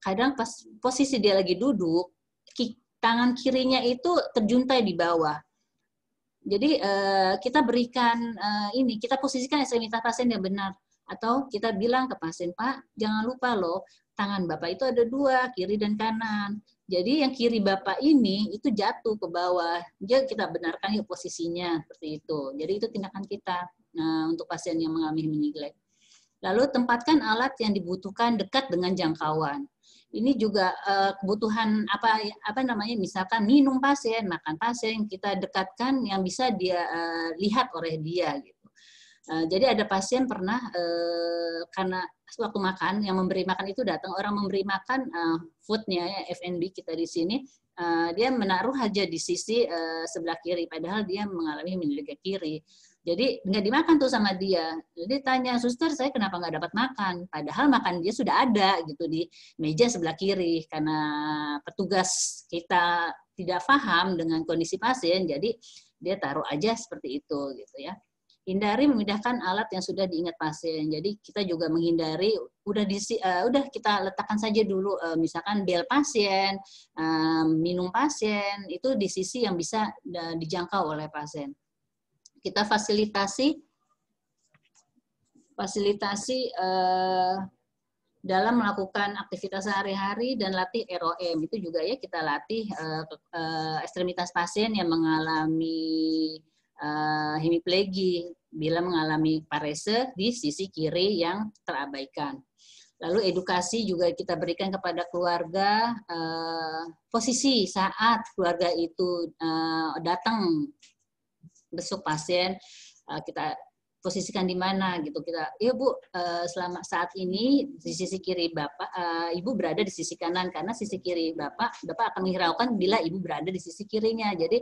Kadang pas posisi dia lagi duduk, tangan kirinya itu terjuntai di bawah. Jadi kita berikan kita posisikan ekstremitas pasien yang benar. Atau kita bilang ke pasien, Pak, jangan lupa loh, tangan Bapak itu ada 2, kiri dan kanan. Jadi yang kiri Bapak ini itu jatuh ke bawah. Jadi kita benarkan ya posisinya seperti itu. Jadi itu tindakan kita untuk pasien yang mengalami hemineglect. Lalu tempatkan alat yang dibutuhkan dekat dengan jangkauan. Ini juga kebutuhan apa namanya, misalkan minum pasien, makan pasien, kita dekatkan yang bisa dia lihat oleh dia gitu. Jadi ada pasien pernah karena waktu makan, yang memberi makan itu datang, orang memberi makan foodnya ya, F&B kita di sini, dia menaruh aja di sisi sebelah kiri, padahal dia mengalami hemineglect kiri. Jadi nggak dimakan tuh sama dia. Jadi tanya, suster saya kenapa nggak dapat makan? Padahal makan dia sudah ada gitu di meja sebelah kiri. Karena petugas kita tidak paham dengan kondisi pasien, jadi dia taruh aja seperti itu gitu ya. Hindari memindahkan alat yang sudah diingat pasien. Jadi kita juga menghindari, udah kita letakkan saja dulu, misalkan bel pasien, minum pasien, itu di sisi yang bisa dijangkau oleh pasien. Kita fasilitasi dalam melakukan aktivitas sehari-hari dan latih ROM. Itu juga ya kita latih ekstremitas pasien yang mengalami hemiplegi bila mengalami parese di sisi kiri yang terabaikan. Lalu edukasi juga kita berikan kepada keluarga, posisi saat keluarga itu datang besok pasien, kita posisikan di mana gitu. Kita, ya Bu, selama saat ini di sisi kiri Bapak, Ibu berada di sisi kanan, karena sisi kiri Bapak akan menghiraukan bila Ibu berada di sisi kirinya. Jadi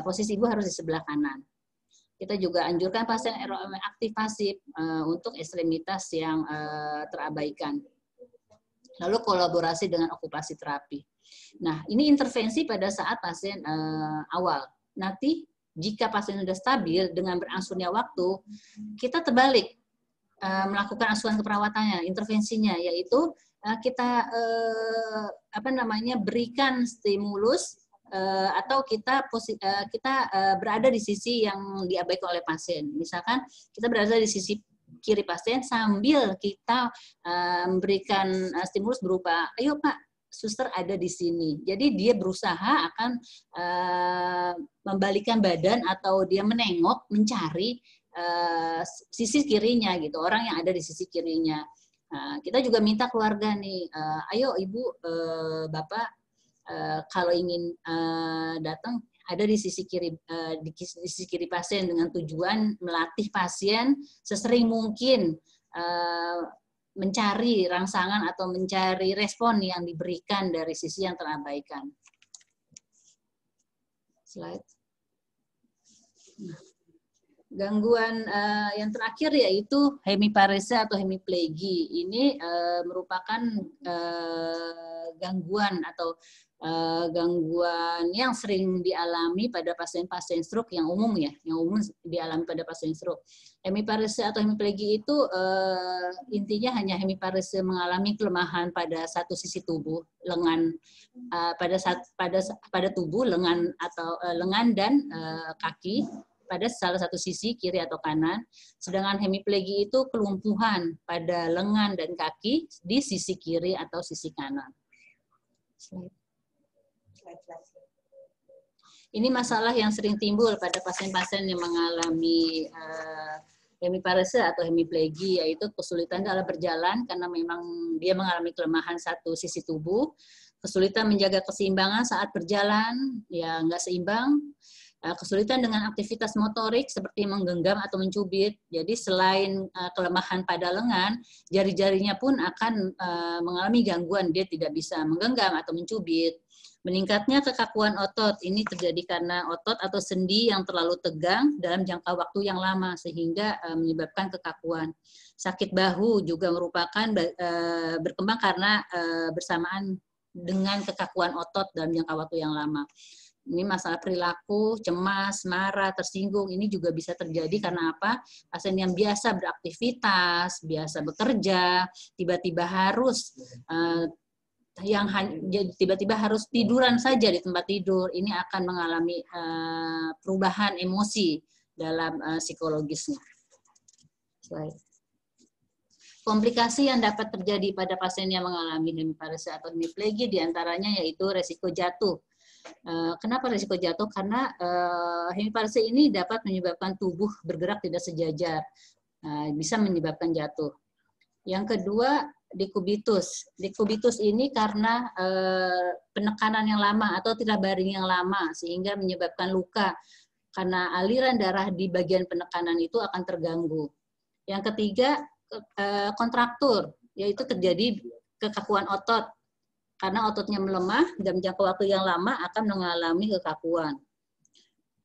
posisi Ibu harus di sebelah kanan. Kita juga anjurkan pasien ROM aktif pasif untuk ekstremitas yang terabaikan. Lalu kolaborasi dengan okupasi terapi. Nah, ini intervensi pada saat pasien awal. Nanti jika pasien sudah stabil dengan berangsurnya waktu, kita terbalik melakukan asuhan keperawatannya, intervensinya, yaitu kita berikan stimulus atau kita berada di sisi yang diabaikan oleh pasien. Misalkan kita berada di sisi kiri pasien sambil kita memberikan stimulus berupa, ayo Pak, suster ada di sini. Jadi dia berusaha akan membalikkan badan atau dia menengok, mencari sisi kirinya gitu, orang yang ada di sisi kirinya. Kita juga minta keluarga nih, ayo Ibu, Bapak, kalau ingin datang ada di sisi kiri pasien dengan tujuan melatih pasien sesering mungkin mencari rangsangan atau mencari respon yang diberikan dari sisi yang terabaikan. Slide. Gangguan yang terakhir yaitu hemiparese atau hemiplegi. Ini merupakan gangguan atau gangguan yang sering dialami pada pasien-pasien stroke yang umum ya, yang umum dialami pada pasien stroke. Hemiparese atau hemiplegi itu intinya hanya hemiparese mengalami kelemahan pada satu sisi tubuh, lengan pada tubuh, lengan atau lengan dan kaki pada salah satu sisi kiri atau kanan, sedangkan hemiplegi itu kelumpuhan pada lengan dan kaki di sisi kiri atau sisi kanan. Ini masalah yang sering timbul pada pasien-pasien yang mengalami hemiparese atau hemiplegi, yaitu kesulitan dalam berjalan karena memang dia mengalami kelemahan satu sisi tubuh, kesulitan menjaga keseimbangan saat berjalan, ya nggak seimbang, kesulitan dengan aktivitas motorik seperti menggenggam atau mencubit. Jadi selain kelemahan pada lengan, jari-jarinya pun akan mengalami gangguan. Dia tidak bisa menggenggam atau mencubit. Meningkatnya kekakuan otot. Ini terjadi karena otot atau sendi yang terlalu tegang dalam jangka waktu yang lama sehingga menyebabkan kekakuan. Sakit bahu juga merupakan berkembang karena bersamaan dengan kekakuan otot dalam jangka waktu yang lama. Ini masalah perilaku, cemas, marah, tersinggung, ini juga bisa terjadi karena apa? Pasien yang biasa beraktivitas, biasa bekerja, tiba-tiba harus tiba-tiba harus tiduran saja di tempat tidur, ini akan mengalami perubahan emosi dalam psikologisnya. Slide. Komplikasi yang dapat terjadi pada pasien yang mengalami hemiparese atau hemiplegi diantaranya yaitu resiko jatuh. Kenapa risiko jatuh? Karena hemiparese ini dapat menyebabkan tubuh bergerak tidak sejajar, bisa menyebabkan jatuh. Yang kedua, dekubitus. Dekubitus ini karena penekanan yang lama atau tidak baring yang lama sehingga menyebabkan luka karena aliran darah di bagian penekanan itu akan terganggu. Yang ketiga, kontraktur, yaitu terjadi kekakuan otot. Karena ototnya melemah, dalam jangka waktu yang lama akan mengalami kekakuan.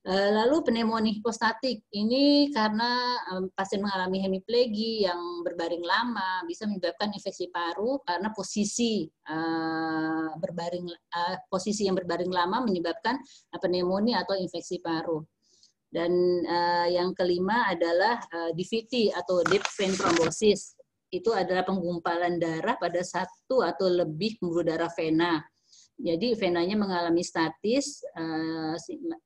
Lalu pneumonia hipostatik, ini karena pasien mengalami hemiplegi yang berbaring lama, bisa menyebabkan infeksi paru karena posisi yang berbaring lama menyebabkan pneumonia atau infeksi paru. Dan yang kelima adalah DVT atau deep vein thrombosis. Itu adalah penggumpalan darah pada satu atau lebih pembuluh darah vena. Jadi venanya mengalami statis,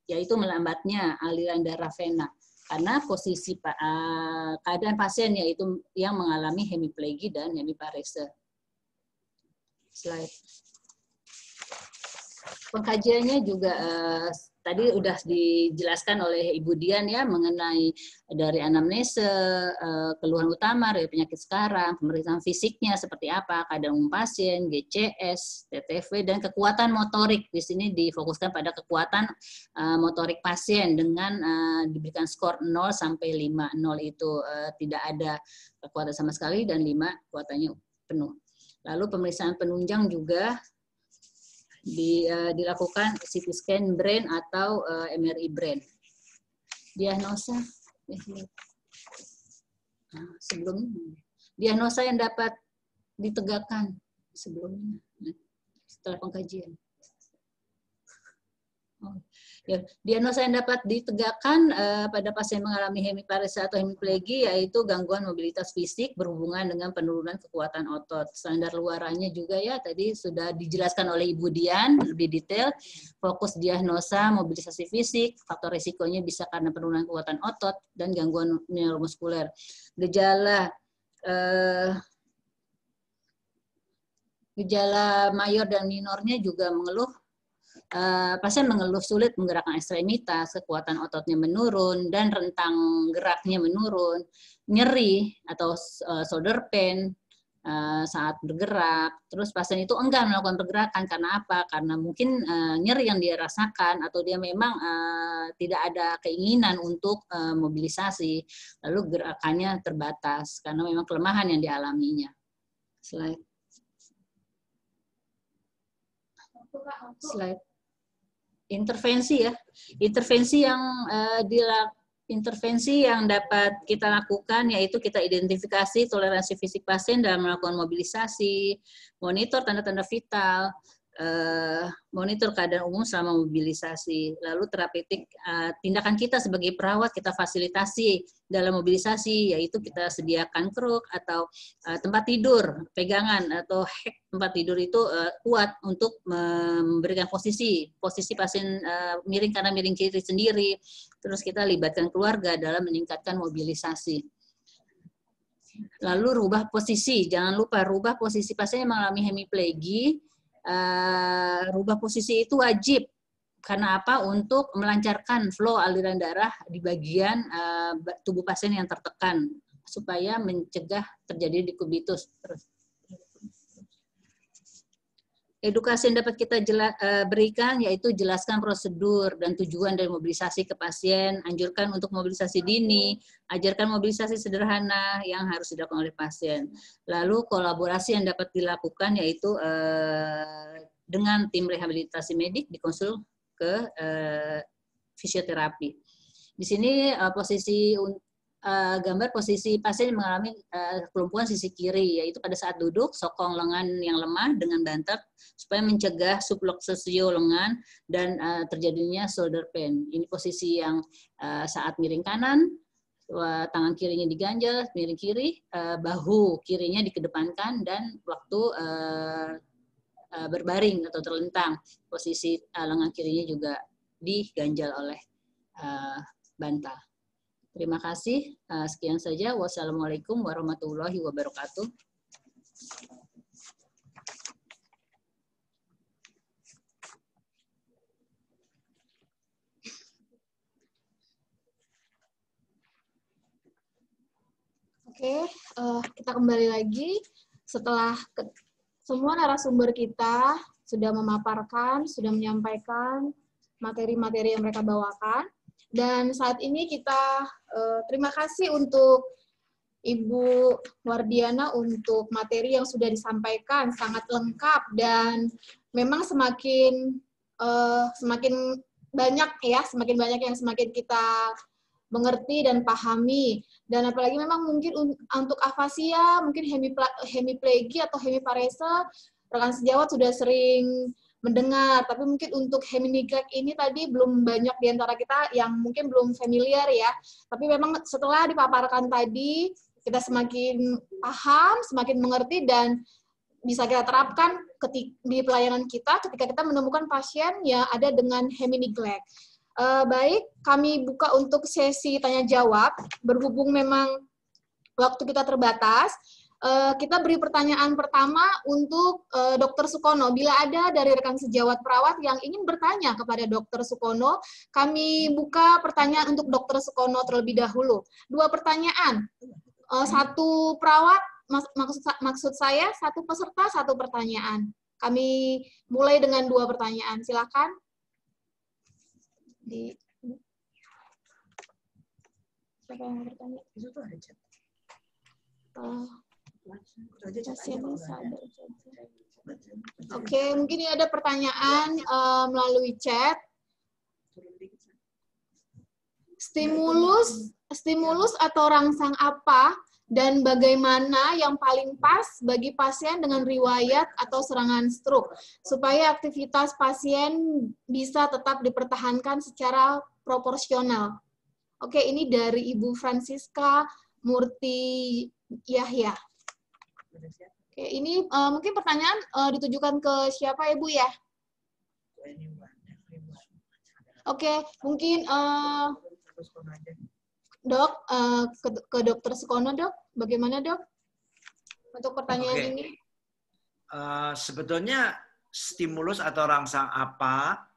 yaitu melambatnya aliran darah vena. Karena posisi keadaan pasien yaitu yang mengalami hemiplegi dan hemiparese. Slide. Pengkajiannya juga tadi sudah dijelaskan oleh Ibu Dian ya mengenai dari anamnese, keluhan utama dari penyakit sekarang, pemeriksaan fisiknya seperti apa, keadaan umum pasien, GCS, TTV, dan kekuatan motorik. Di sini difokuskan pada kekuatan motorik pasien dengan diberikan skor 0 sampai 5. 0 itu tidak ada kekuatan sama sekali dan 5 kekuatannya penuh. Lalu pemeriksaan penunjang juga dilakukan CT scan brain atau MRI brain. Diagnosa sebelumnya, diagnosa yang dapat ditegakkan sebelumnya setelah pengkajian. Ya, diagnosa yang dapat ditegakkan pada pasien mengalami hemiparese atau hemiplegi yaitu gangguan mobilitas fisik berhubungan dengan penurunan kekuatan otot. Standar luarannya juga ya tadi sudah dijelaskan oleh Ibu Dian lebih detail. Fokus diagnosa mobilisasi fisik, faktor risikonya bisa karena penurunan kekuatan otot dan gangguan neuromuskuler. Gejala mayor dan minornya juga mengeluh. Pasien mengeluh sulit menggerakkan ekstremitas, kekuatan ototnya menurun, dan rentang geraknya menurun, nyeri atau shoulder pain saat bergerak. Terus pasien itu enggan melakukan pergerakan karena apa? Karena mungkin nyeri yang dia rasakan atau dia memang tidak ada keinginan untuk mobilisasi, lalu gerakannya terbatas karena memang kelemahan yang dialaminya. Slide. Intervensi ya, intervensi yang Intervensi yang dapat kita lakukan yaitu kita identifikasi toleransi fisik pasien dalam melakukan mobilisasi, monitor tanda-tanda vital, monitor keadaan umum selama mobilisasi. Lalu terapeutik, tindakan kita sebagai perawat kita fasilitasi dalam mobilisasi, yaitu kita sediakan kruk atau tempat tidur, pegangan atau hek tempat tidur itu kuat untuk memberikan posisi pasien miring kanan miring kiri sendiri. Terus kita libatkan keluarga dalam meningkatkan mobilisasi. Lalu rubah posisi, jangan lupa rubah posisi pasien yang mengalami hemiplegi. Rubah posisi itu wajib. Karena apa? Untuk melancarkan flow aliran darah di bagian tubuh pasien yang tertekan supaya mencegah terjadi dekubitus. Edukasi yang dapat kita berikan yaitu jelaskan prosedur dan tujuan dari mobilisasi ke pasien, anjurkan untuk mobilisasi dini, ajarkan mobilisasi sederhana yang harus dilakukan oleh pasien. Lalu kolaborasi yang dapat dilakukan yaitu dengan tim rehabilitasi medik dikonsul ke fisioterapi. Di sini gambar posisi pasien yang mengalami kelumpuhan sisi kiri, yaitu pada saat duduk, sokong lengan yang lemah dengan banter supaya mencegah subluxatio lengan dan terjadinya shoulder pain. Ini posisi yang saat miring kanan, tangan kirinya diganjal, miring kiri, bahu kirinya dikedepankan, dan waktu berbaring atau terlentang, posisi lengan kirinya juga diganjal oleh bantal. Terima kasih. Sekian saja. Wassalamualaikum warahmatullahi wabarakatuh. Oke, kita kembali lagi setelah semua narasumber kita sudah memaparkan, sudah menyampaikan materi-materi yang mereka bawakan. Dan saat ini kita terima kasih untuk Ibu Wardiana untuk materi yang sudah disampaikan, sangat lengkap dan memang semakin banyak yang semakin kita mengerti dan pahami. Dan apalagi memang mungkin untuk afasia, mungkin hemiplegi atau hemiparese, rekan sejawat sudah sering mendengar, tapi mungkin untuk hemineglect ini tadi belum banyak di antara kita yang mungkin belum familiar ya. Tapi memang setelah dipaparkan tadi, kita semakin paham, semakin mengerti, dan bisa kita terapkan di pelayanan kita ketika kita menemukan pasien yang ada dengan hemineglect. Baik, kami buka untuk sesi tanya-jawab. Berhubung memang waktu kita terbatas, kita beri pertanyaan pertama untuk Dr. Sukono. Bila ada dari rekan sejawat perawat yang ingin bertanya kepada Dr. Sukono, kami buka pertanyaan untuk Dr. Sukono terlebih dahulu. 2 pertanyaan, 1 perawat, maksud saya 1 peserta, 1 pertanyaan. Kami mulai dengan 2 pertanyaan. Silakan. Siapa yang bertanya? Itu tuh ada chat. Oke, mungkin ini ada pertanyaan melalui chat. Stimulus atau rangsang apa dan bagaimana yang paling pas bagi pasien dengan riwayat atau serangan stroke supaya aktivitas pasien bisa tetap dipertahankan secara proporsional? Oke, ini dari Ibu Francisca Murti Yahya. Oke, ini mungkin pertanyaan ditujukan ke siapa Ibu ya? Oke, mungkin Dok, ke Dr. Sukono, Dok. Bagaimana, Dok? Untuk pertanyaan ini. Sebetulnya stimulus atau rangsang apa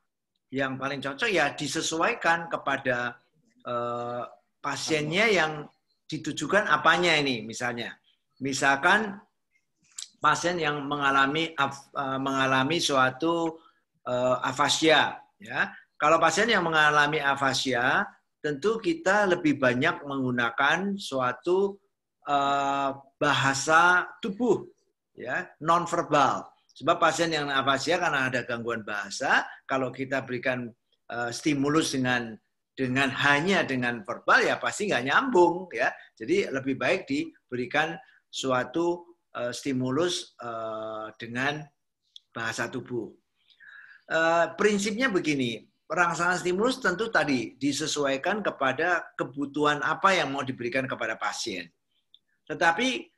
yang paling cocok ya disesuaikan kepada pasiennya yang ditujukan apanya ini misalnya. Misalkan pasien yang mengalami suatu afasia ya. Kalau pasien yang mengalami afasia, tentu kita lebih banyak menggunakan suatu bahasa tubuh, ya, nonverbal. Sebab pasien yang afasia karena ada gangguan bahasa, kalau kita berikan stimulus dengan hanya dengan verbal ya pasti nggak nyambung ya. Jadi lebih baik diberikan suatu stimulus dengan bahasa tubuh. Prinsipnya begini, rangsangan stimulus tentu tadi disesuaikan kepada kebutuhan apa yang mau diberikan kepada pasien. Tetapi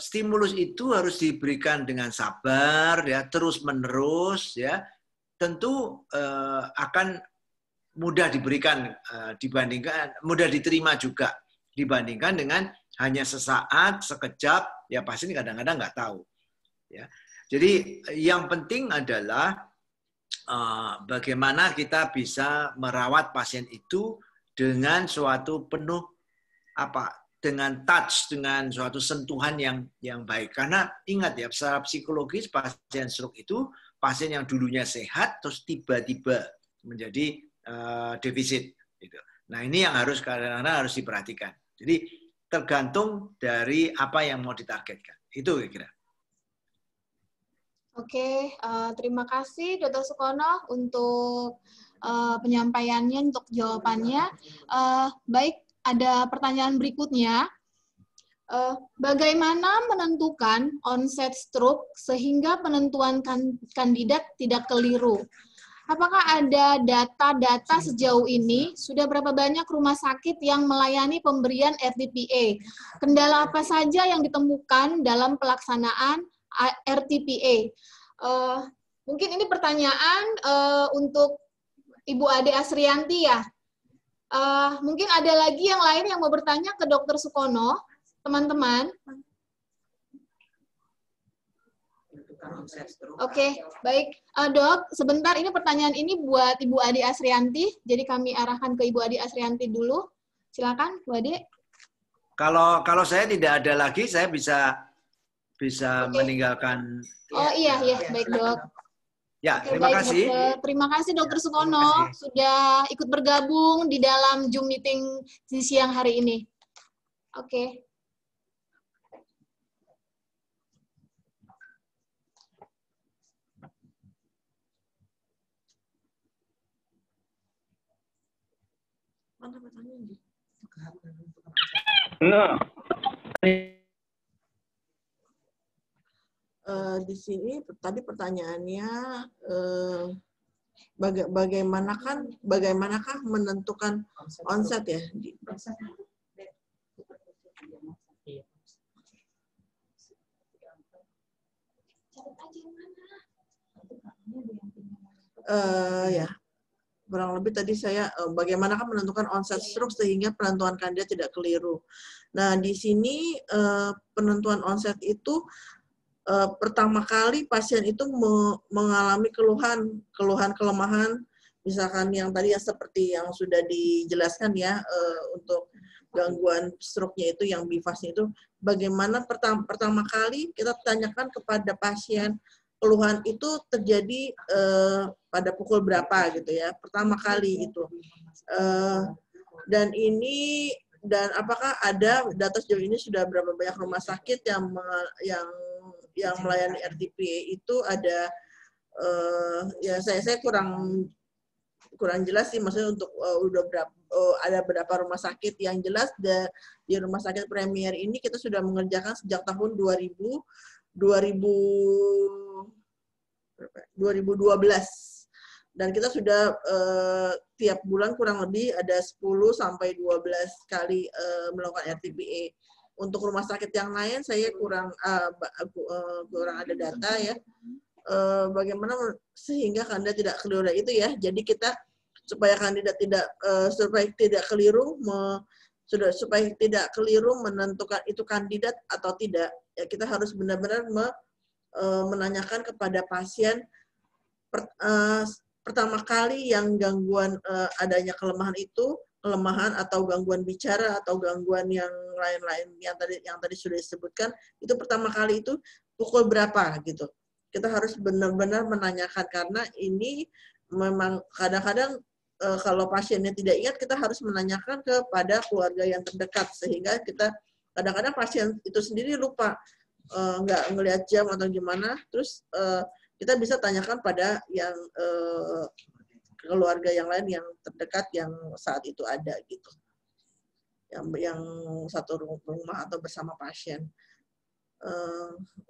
stimulus itu harus diberikan dengan sabar, ya, terus menerus, ya, tentu akan mudah diberikan mudah diterima juga dibandingkan dengan hanya sesaat, sekejap, ya pasien kadang-kadang nggak tahu. Ya, jadi yang penting adalah bagaimana kita bisa merawat pasien itu dengan suatu penuh dengan touch, dengan suatu sentuhan yang baik. Karena ingat ya, secara psikologis pasien stroke itu pasien yang dulunya sehat terus tiba-tiba menjadi defisit. Gitu. Nah ini yang kadang-kadang harus diperhatikan. Jadi tergantung dari apa yang mau ditargetkan. Itu kira-kira. Oke, terima kasih Dr. Sukono untuk penyampaiannya, untuk jawabannya. Baik, ada pertanyaan berikutnya. Bagaimana menentukan onset stroke sehingga penentuan kandidat tidak keliru? Apakah ada data-data sejauh ini? Sudah berapa banyak rumah sakit yang melayani pemberian RTPA? Kendala apa saja yang ditemukan dalam pelaksanaan RTPA? Mungkin ini pertanyaan untuk Ibu Ade Asrianti ya. Mungkin ada lagi yang lain yang mau bertanya ke Dr. Sukono, teman-teman. Oke, baik. Dok, sebentar, ini pertanyaan ini buat Ibu Ade Asrianti, jadi kami arahkan ke Ibu Ade Asrianti dulu. Silakan, Bu Ade. Kalau saya tidak ada lagi, saya bisa meninggalkan. Oh iya, baik Dok. Ya, Oke, terima baik, kasih. Dokter. Terima kasih Dr. Sukono sudah ikut bergabung di dalam Zoom meeting di siang hari ini. Oke. Mana pertanyaannya? Di sini tadi pertanyaannya bagaimanakah menentukan onset ya? Ya, kurang lebih tadi saya bagaimanakah menentukan onset stroke sehingga penentuan kandidat tidak keliru. Nah, di sini penentuan onset itu pertama kali pasien itu mengalami keluhan kelemahan, misalkan yang tadi ya seperti yang sudah dijelaskan ya, untuk gangguan stroke-nya itu yang bifasnya itu, bagaimana pertama kali kita tanyakan kepada pasien keluhan itu terjadi pada pukul berapa gitu ya, pertama kali itu. Dan apakah ada data sejauh ini sudah berapa banyak rumah sakit yang melayani RTPA itu ada ya saya kurang jelas sih, maksudnya untuk udah berapa ada berapa rumah sakit yang jelas di Rumah Sakit Premier ini kita sudah mengerjakan sejak tahun 2012 dan kita sudah tiap bulan kurang lebih ada 10 sampai 12 kali melakukan RTPA. Untuk rumah sakit yang lain saya kurang ada data ya. Bagaimana sehingga kandidat tidak keliru itu ya. Jadi kita supaya kandidat tidak keliru menentukan itu kandidat atau tidak, ya kita harus benar-benar menanyakan kepada pasien pertama kali yang gangguan adanya kelemahan atau gangguan bicara atau gangguan yang lain-lain yang tadi sudah disebutkan, itu pertama kali itu pukul berapa gitu. Kita harus benar-benar menanyakan, karena ini memang kadang-kadang kalau pasiennya tidak ingat, kita harus menanyakan kepada keluarga yang terdekat, sehingga kita kadang-kadang pasien itu sendiri lupa, nggak ngelihat jam atau gimana, terus kita bisa tanyakan pada yang keluarga yang lain yang terdekat yang saat itu ada gitu, yang satu rumah atau bersama pasien.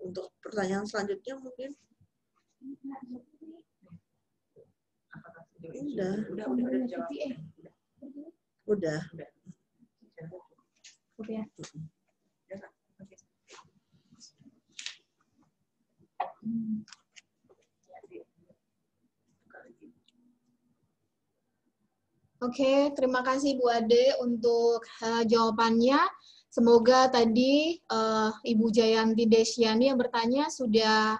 Untuk pertanyaan selanjutnya mungkin udah. Oke, terima kasih Bu Ade untuk jawabannya. Semoga tadi Ibu Jayanti Desyani yang bertanya sudah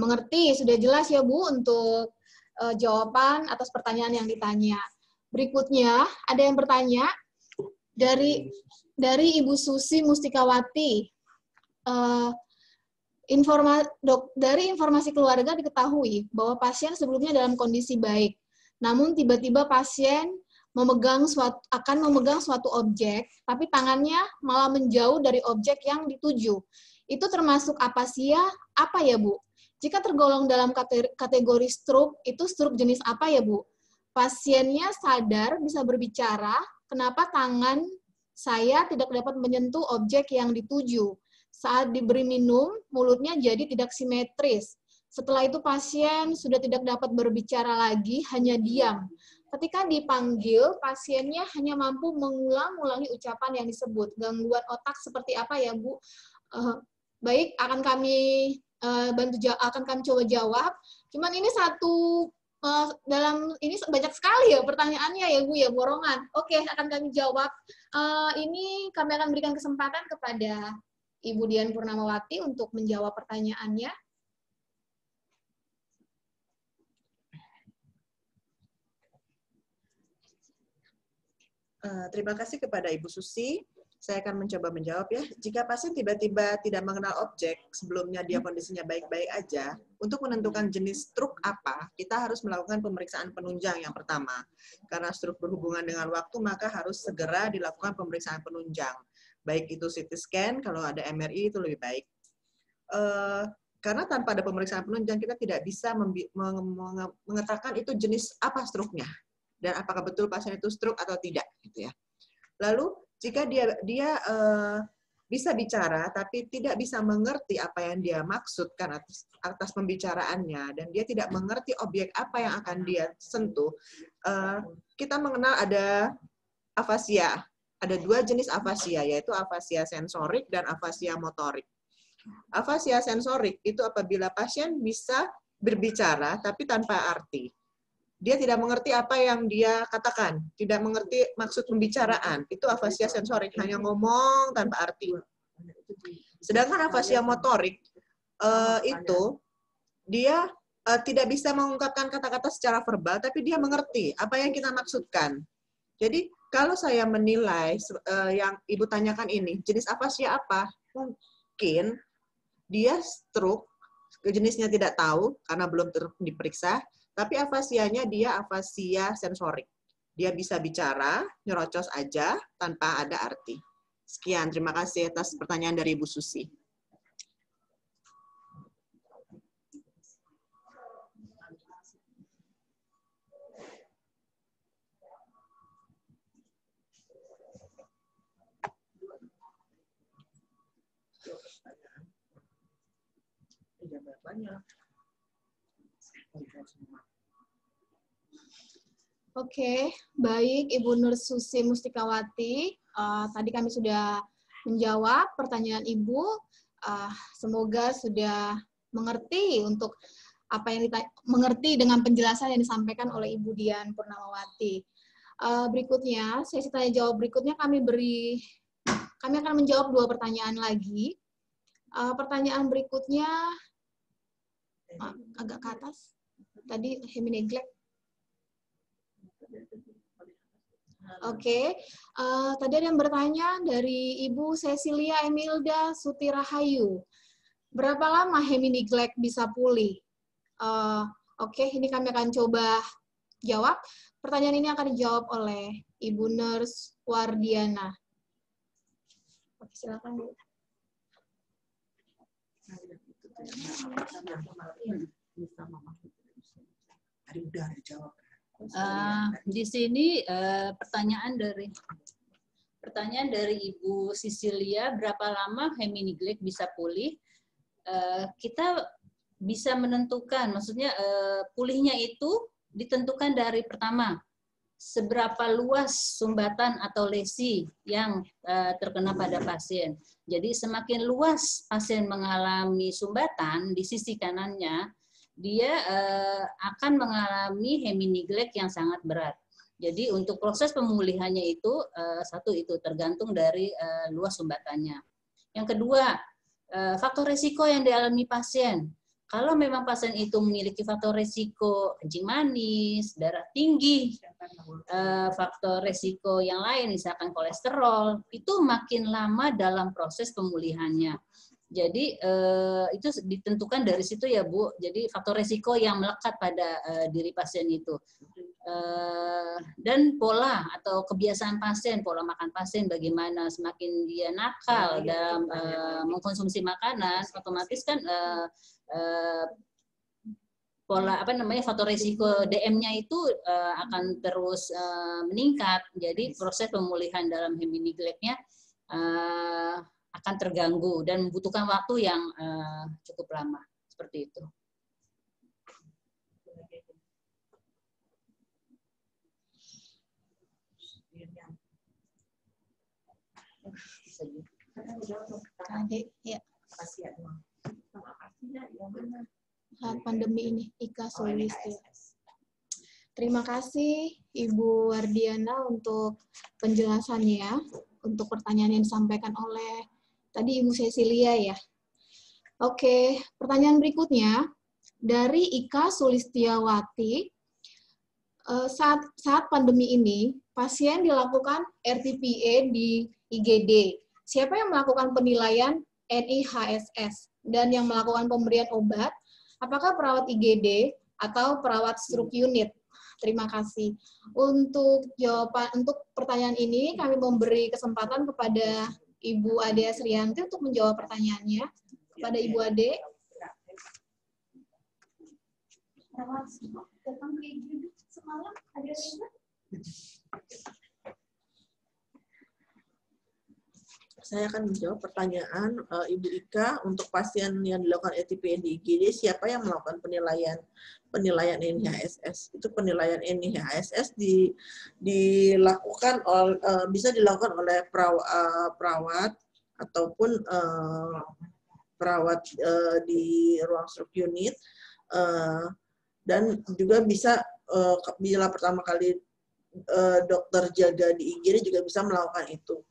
mengerti, sudah jelas ya Bu untuk jawaban atas pertanyaan yang ditanya. Berikutnya ada yang bertanya dari Ibu Susi Mustikawati. Dari informasi keluarga diketahui bahwa pasien sebelumnya dalam kondisi baik, namun tiba-tiba pasien akan memegang suatu objek, tapi tangannya malah menjauh dari objek yang dituju. Itu termasuk apasia apa ya, Bu? Jika tergolong dalam kategori stroke, itu stroke jenis apa ya, Bu? Pasiennya sadar, bisa berbicara, kenapa tangan saya tidak dapat menyentuh objek yang dituju? Saat diberi minum, mulutnya jadi tidak simetris. Setelah itu pasien sudah tidak dapat berbicara lagi, hanya diam. Ketika dipanggil, pasiennya hanya mampu mengulang-ulangi ucapan yang disebut. Gangguan otak seperti apa ya, Bu? Baik, akan kami coba jawab. Cuman ini ini banyak sekali ya pertanyaannya ya, Bu, ya, borongan. Oke, akan kami jawab. Ini kami akan berikan kesempatan kepada Ibu Dian Purnamawati untuk menjawab pertanyaannya. Terima kasih kepada Ibu Susi. Saya akan mencoba menjawab ya. Jika pasien tiba-tiba tidak mengenal objek, sebelumnya dia kondisinya baik-baik aja, untuk menentukan jenis stroke apa, kita harus melakukan pemeriksaan penunjang yang pertama. Karena stroke berhubungan dengan waktu, maka harus segera dilakukan pemeriksaan penunjang. Baik itu CT scan, kalau ada MRI itu lebih baik. Karena tanpa ada pemeriksaan penunjang, kita tidak bisa mengatakan itu jenis apa stroke-nya. Dan apakah betul pasien itu stroke atau tidak, gitu ya. Lalu jika dia bisa bicara tapi tidak bisa mengerti apa yang dia maksudkan atas pembicaraannya, dan dia tidak mengerti objek apa yang akan dia sentuh, kita mengenal ada afasia. Ada dua jenis afasia, yaitu afasia sensorik dan afasia motorik. Afasia sensorik itu apabila pasien bisa berbicara tapi tanpa arti. Dia tidak mengerti apa yang dia katakan, tidak mengerti maksud pembicaraan. Itu afasia sensorik, hanya ngomong tanpa arti. Sedangkan afasia motorik itu dia tidak bisa mengungkapkan kata-kata secara verbal, tapi dia mengerti apa yang kita maksudkan. Jadi kalau saya menilai yang Ibu tanyakan ini, jenis afasia apa? Mungkin dia stroke, jenisnya tidak tahu karena belum diperiksa, tapi afasianya dia afasia sensorik. Dia bisa bicara, nyerocos aja, tanpa ada arti. Sekian, terima kasih atas pertanyaan dari Ibu Susi. Oke, baik Ibu Nur Susi Mustikawati. Tadi kami sudah menjawab pertanyaan Ibu. Semoga sudah mengerti untuk apa yang mengerti dengan penjelasan yang disampaikan oleh Ibu Dian Purnamawati. Berikutnya, sesi tanya jawab berikutnya kami akan menjawab 2 pertanyaan lagi. Pertanyaan berikutnya agak ke atas. Tadi hemineglect. Oke, tadi ada yang bertanya dari Ibu Cecilia Emilda Sutirahayu. Berapa lama hemineglect bisa pulih? Oke, ini kami akan coba jawab. Pertanyaan ini akan dijawab oleh Ibu Nurse Wardiana. Oke, silakan Bu. Tadi udah dijawab. Di sini pertanyaan dari Ibu Sisilia, berapa lama heminiglek bisa pulih? Kita bisa menentukan, maksudnya pulihnya itu ditentukan dari pertama, seberapa luas sumbatan atau lesi yang terkena pada pasien. Jadi semakin luas pasien mengalami sumbatan di sisi kanannya, dia akan mengalami heminiglek yang sangat berat. Jadi untuk proses pemulihannya itu, satu itu tergantung dari luas sumbatannya. Yang kedua, faktor resiko yang dialami pasien. Kalau memang pasien itu memiliki faktor resiko kencing manis, darah tinggi, faktor resiko yang lain, misalkan kolesterol, itu makin lama dalam proses pemulihannya. Jadi itu ditentukan dari situ ya Bu. Jadi faktor resiko yang melekat pada diri pasien itu. Dan pola atau kebiasaan pasien, pola makan pasien bagaimana, semakin dia nakal dalam mengkonsumsi makanan, otomatis kan pola faktor risiko DM-nya itu akan terus meningkat. Jadi proses pemulihan dalam heminigleknya akan terganggu dan membutuhkan waktu yang cukup lama seperti itu. Adik, ya. Saat pandemi ini, Ika Sulistia. Terima kasih Ibu Wardiana untuk penjelasannya, untuk pertanyaan yang disampaikan oleh tadi Ibu Cecilia ya. Oke, pertanyaan berikutnya dari Ika Sulistiawati. Saat pandemi ini, pasien dilakukan RT-PA di IGD. Siapa yang melakukan penilaian NIHSS dan yang melakukan pemberian obat? Apakah perawat IGD atau perawat stroke unit? Terima kasih. Untuk pertanyaan ini, kami memberi kesempatan kepada Ibu Ade Srianti untuk menjawab pertanyaannya. Kepada Ibu Ade. Saya akan menjawab pertanyaan Ibu Ika untuk pasien yang dilakukan RT-PA di IGD, siapa yang melakukan penilaian NIHSS. Itu penilaian NIHSS dilakukan bisa dilakukan oleh perawat ataupun perawat di ruang stroke unit, dan juga bisa bila pertama kali dokter jaga di IGD juga bisa melakukan itu.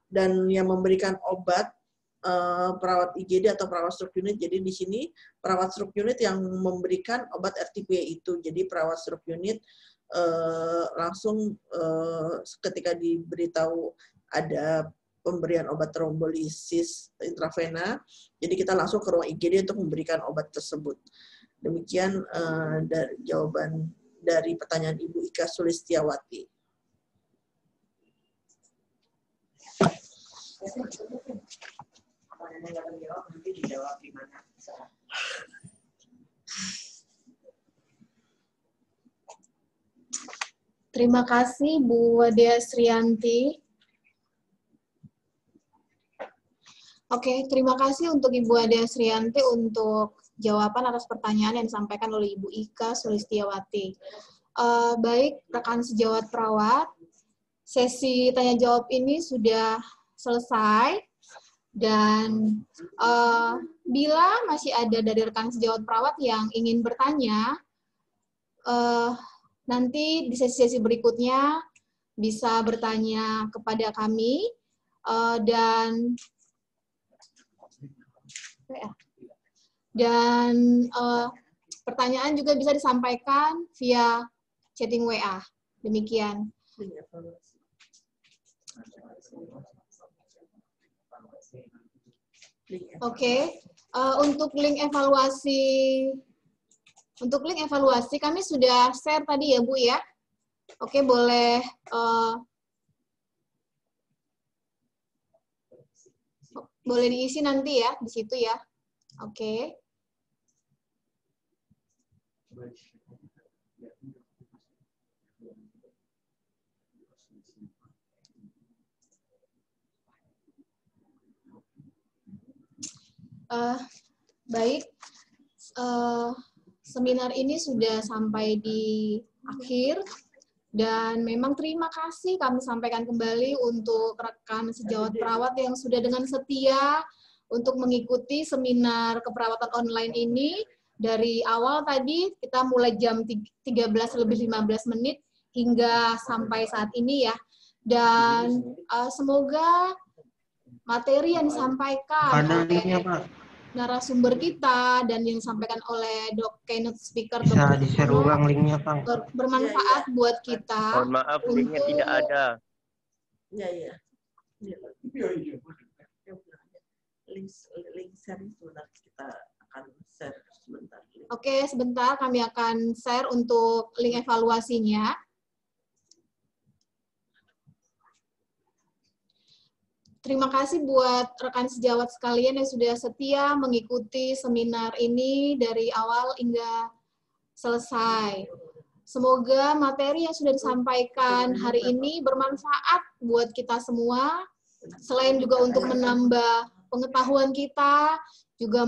Dan yang memberikan obat perawat IGD atau perawat stroke unit. Jadi di sini perawat stroke unit yang memberikan obat RT-PA itu. Jadi perawat stroke unit langsung ketika diberitahu ada pemberian obat trombolisis intravena, jadi kita langsung ke ruang IGD untuk memberikan obat tersebut. Demikian jawaban dari pertanyaan Ibu Ika Sulistiawati. Terima kasih Bu Ade Srianti. Oke, terima kasih untuk Ibu Ade Srianti untuk jawaban atas pertanyaan yang disampaikan oleh Ibu Ika Sulistiawati. Baik, rekan sejawat perawat, sesi tanya jawab ini sudah selesai. Dan bila masih ada dari rekan sejawat perawat yang ingin bertanya, nanti di sesi-sesi berikutnya bisa bertanya kepada kami, dan pertanyaan juga bisa disampaikan via chatting WA. Demikian. Oke, untuk link evaluasi kami sudah share tadi ya Bu ya. Oke, boleh boleh diisi nanti ya di situ ya. Oke. Baik, seminar ini sudah sampai di akhir. Dan memang terima kasih kami sampaikan kembali untuk rekan sejawat perawat yang sudah dengan setia untuk mengikuti seminar keperawatan online ini. Dari awal tadi kita mulai jam 13:15 hingga sampai saat ini ya. Dan semoga materi yang disampaikan oleh narasumber kita dan yang disampaikan oleh keynote speaker bisa di-share ulang linknya, Pak. Bermanfaat buat kita. Mohon maaf, linknya tidak ada. Iya. Link share sebentar, kita akan share sebentar. Oke, sebentar kami akan share untuk link evaluasinya. Terima kasih buat rekan sejawat sekalian yang sudah setia mengikuti seminar ini dari awal hingga selesai. Semoga materi yang sudah disampaikan hari ini bermanfaat buat kita semua. Selain juga untuk menambah pengetahuan kita, juga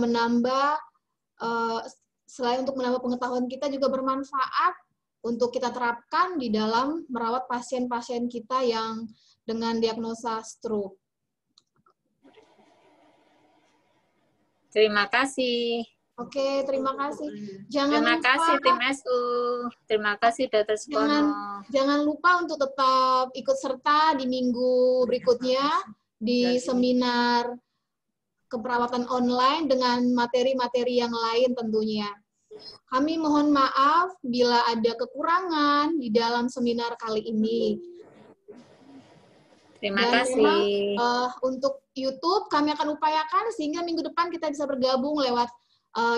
selain untuk menambah pengetahuan kita juga bermanfaat untuk kita terapkan di dalam merawat pasien-pasien kita yang dengan diagnosa stroke. Terima kasih. Oke, terima kasih. Terima kasih tim SU. Terima kasih Dr. Sukono. Jangan lupa untuk tetap ikut serta di minggu berikutnya di seminar keperawatan online dengan materi-materi yang lain tentunya. Kami mohon maaf bila ada kekurangan di dalam seminar kali ini. Terima Dan kasih. memang untuk YouTube kami akan upayakan sehingga minggu depan kita bisa bergabung lewat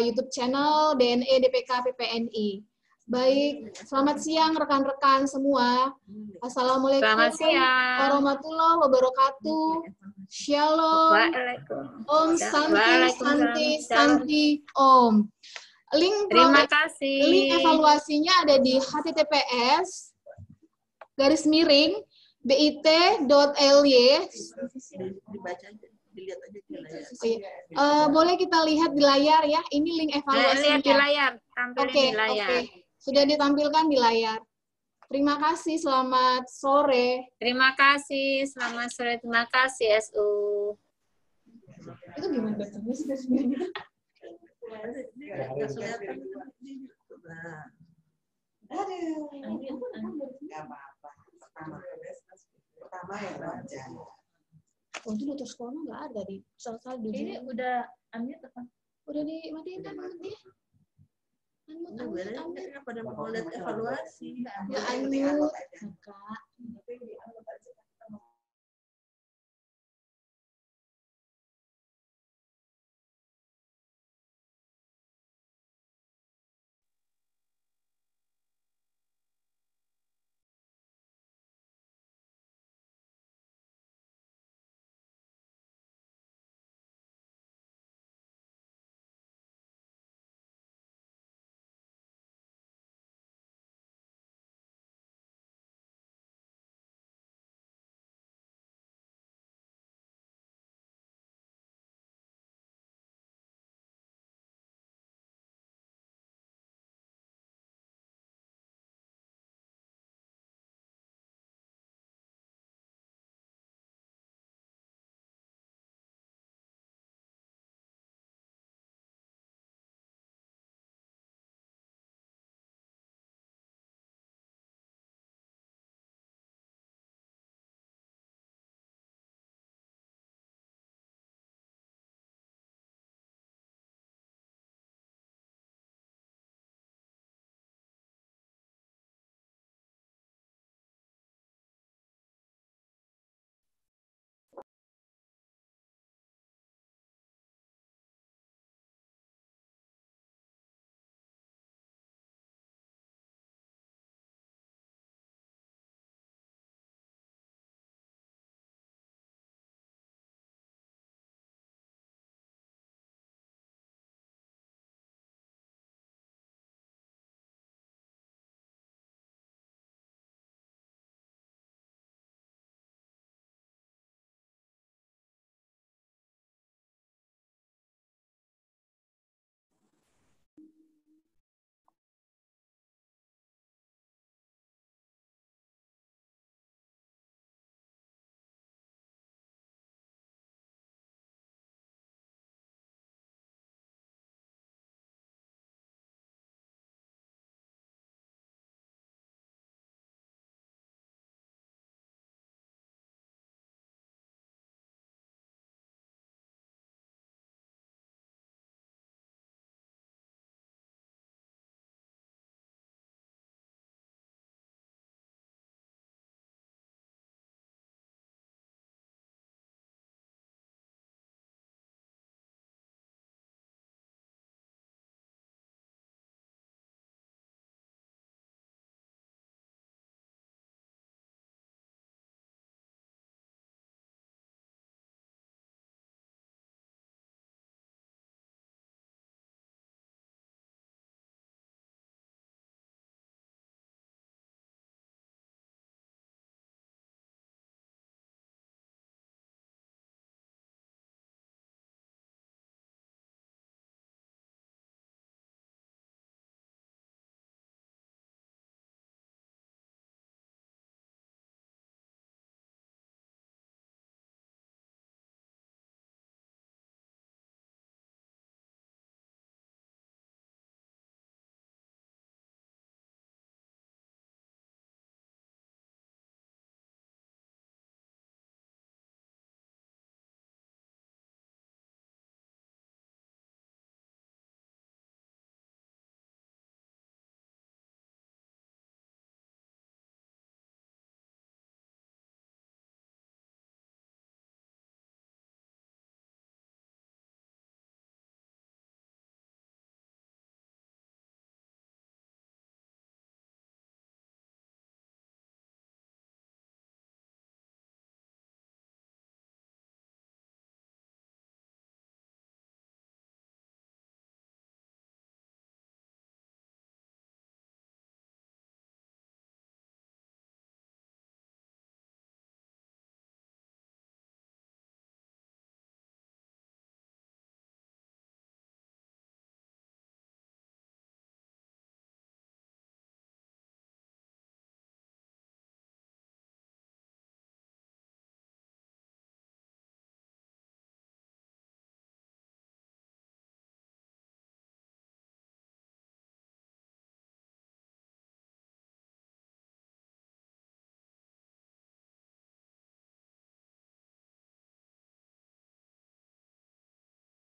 YouTube channel DNE DPK PPNI. Baik, selamat siang rekan-rekan semua. Assalamualaikum Selamat siang. warahmatullahi wabarakatuh. Shalom. Om Santi Om. Terima kasih. Link evaluasinya ada di https://bit.ly. Dibaca aja, dilihat aja di layar. Boleh kita lihat di layar ya. Ini link evaluasinya. Lihat di layar, tampilin di layar. Oke. Sudah ditampilkan di layar. Terima kasih, selamat sore. Terima kasih, selamat sore. Terima kasih SU. Itu gimana bacanya sih? Nggak apa-apa. Pertama ya baca. Oh, itu Dr. Sukono nggak ada di salah di Ini udah unmute apa? udah dimatiin kan dia? Unmute. Pada mau lihat evaluasi. Nggak unmute. Kak.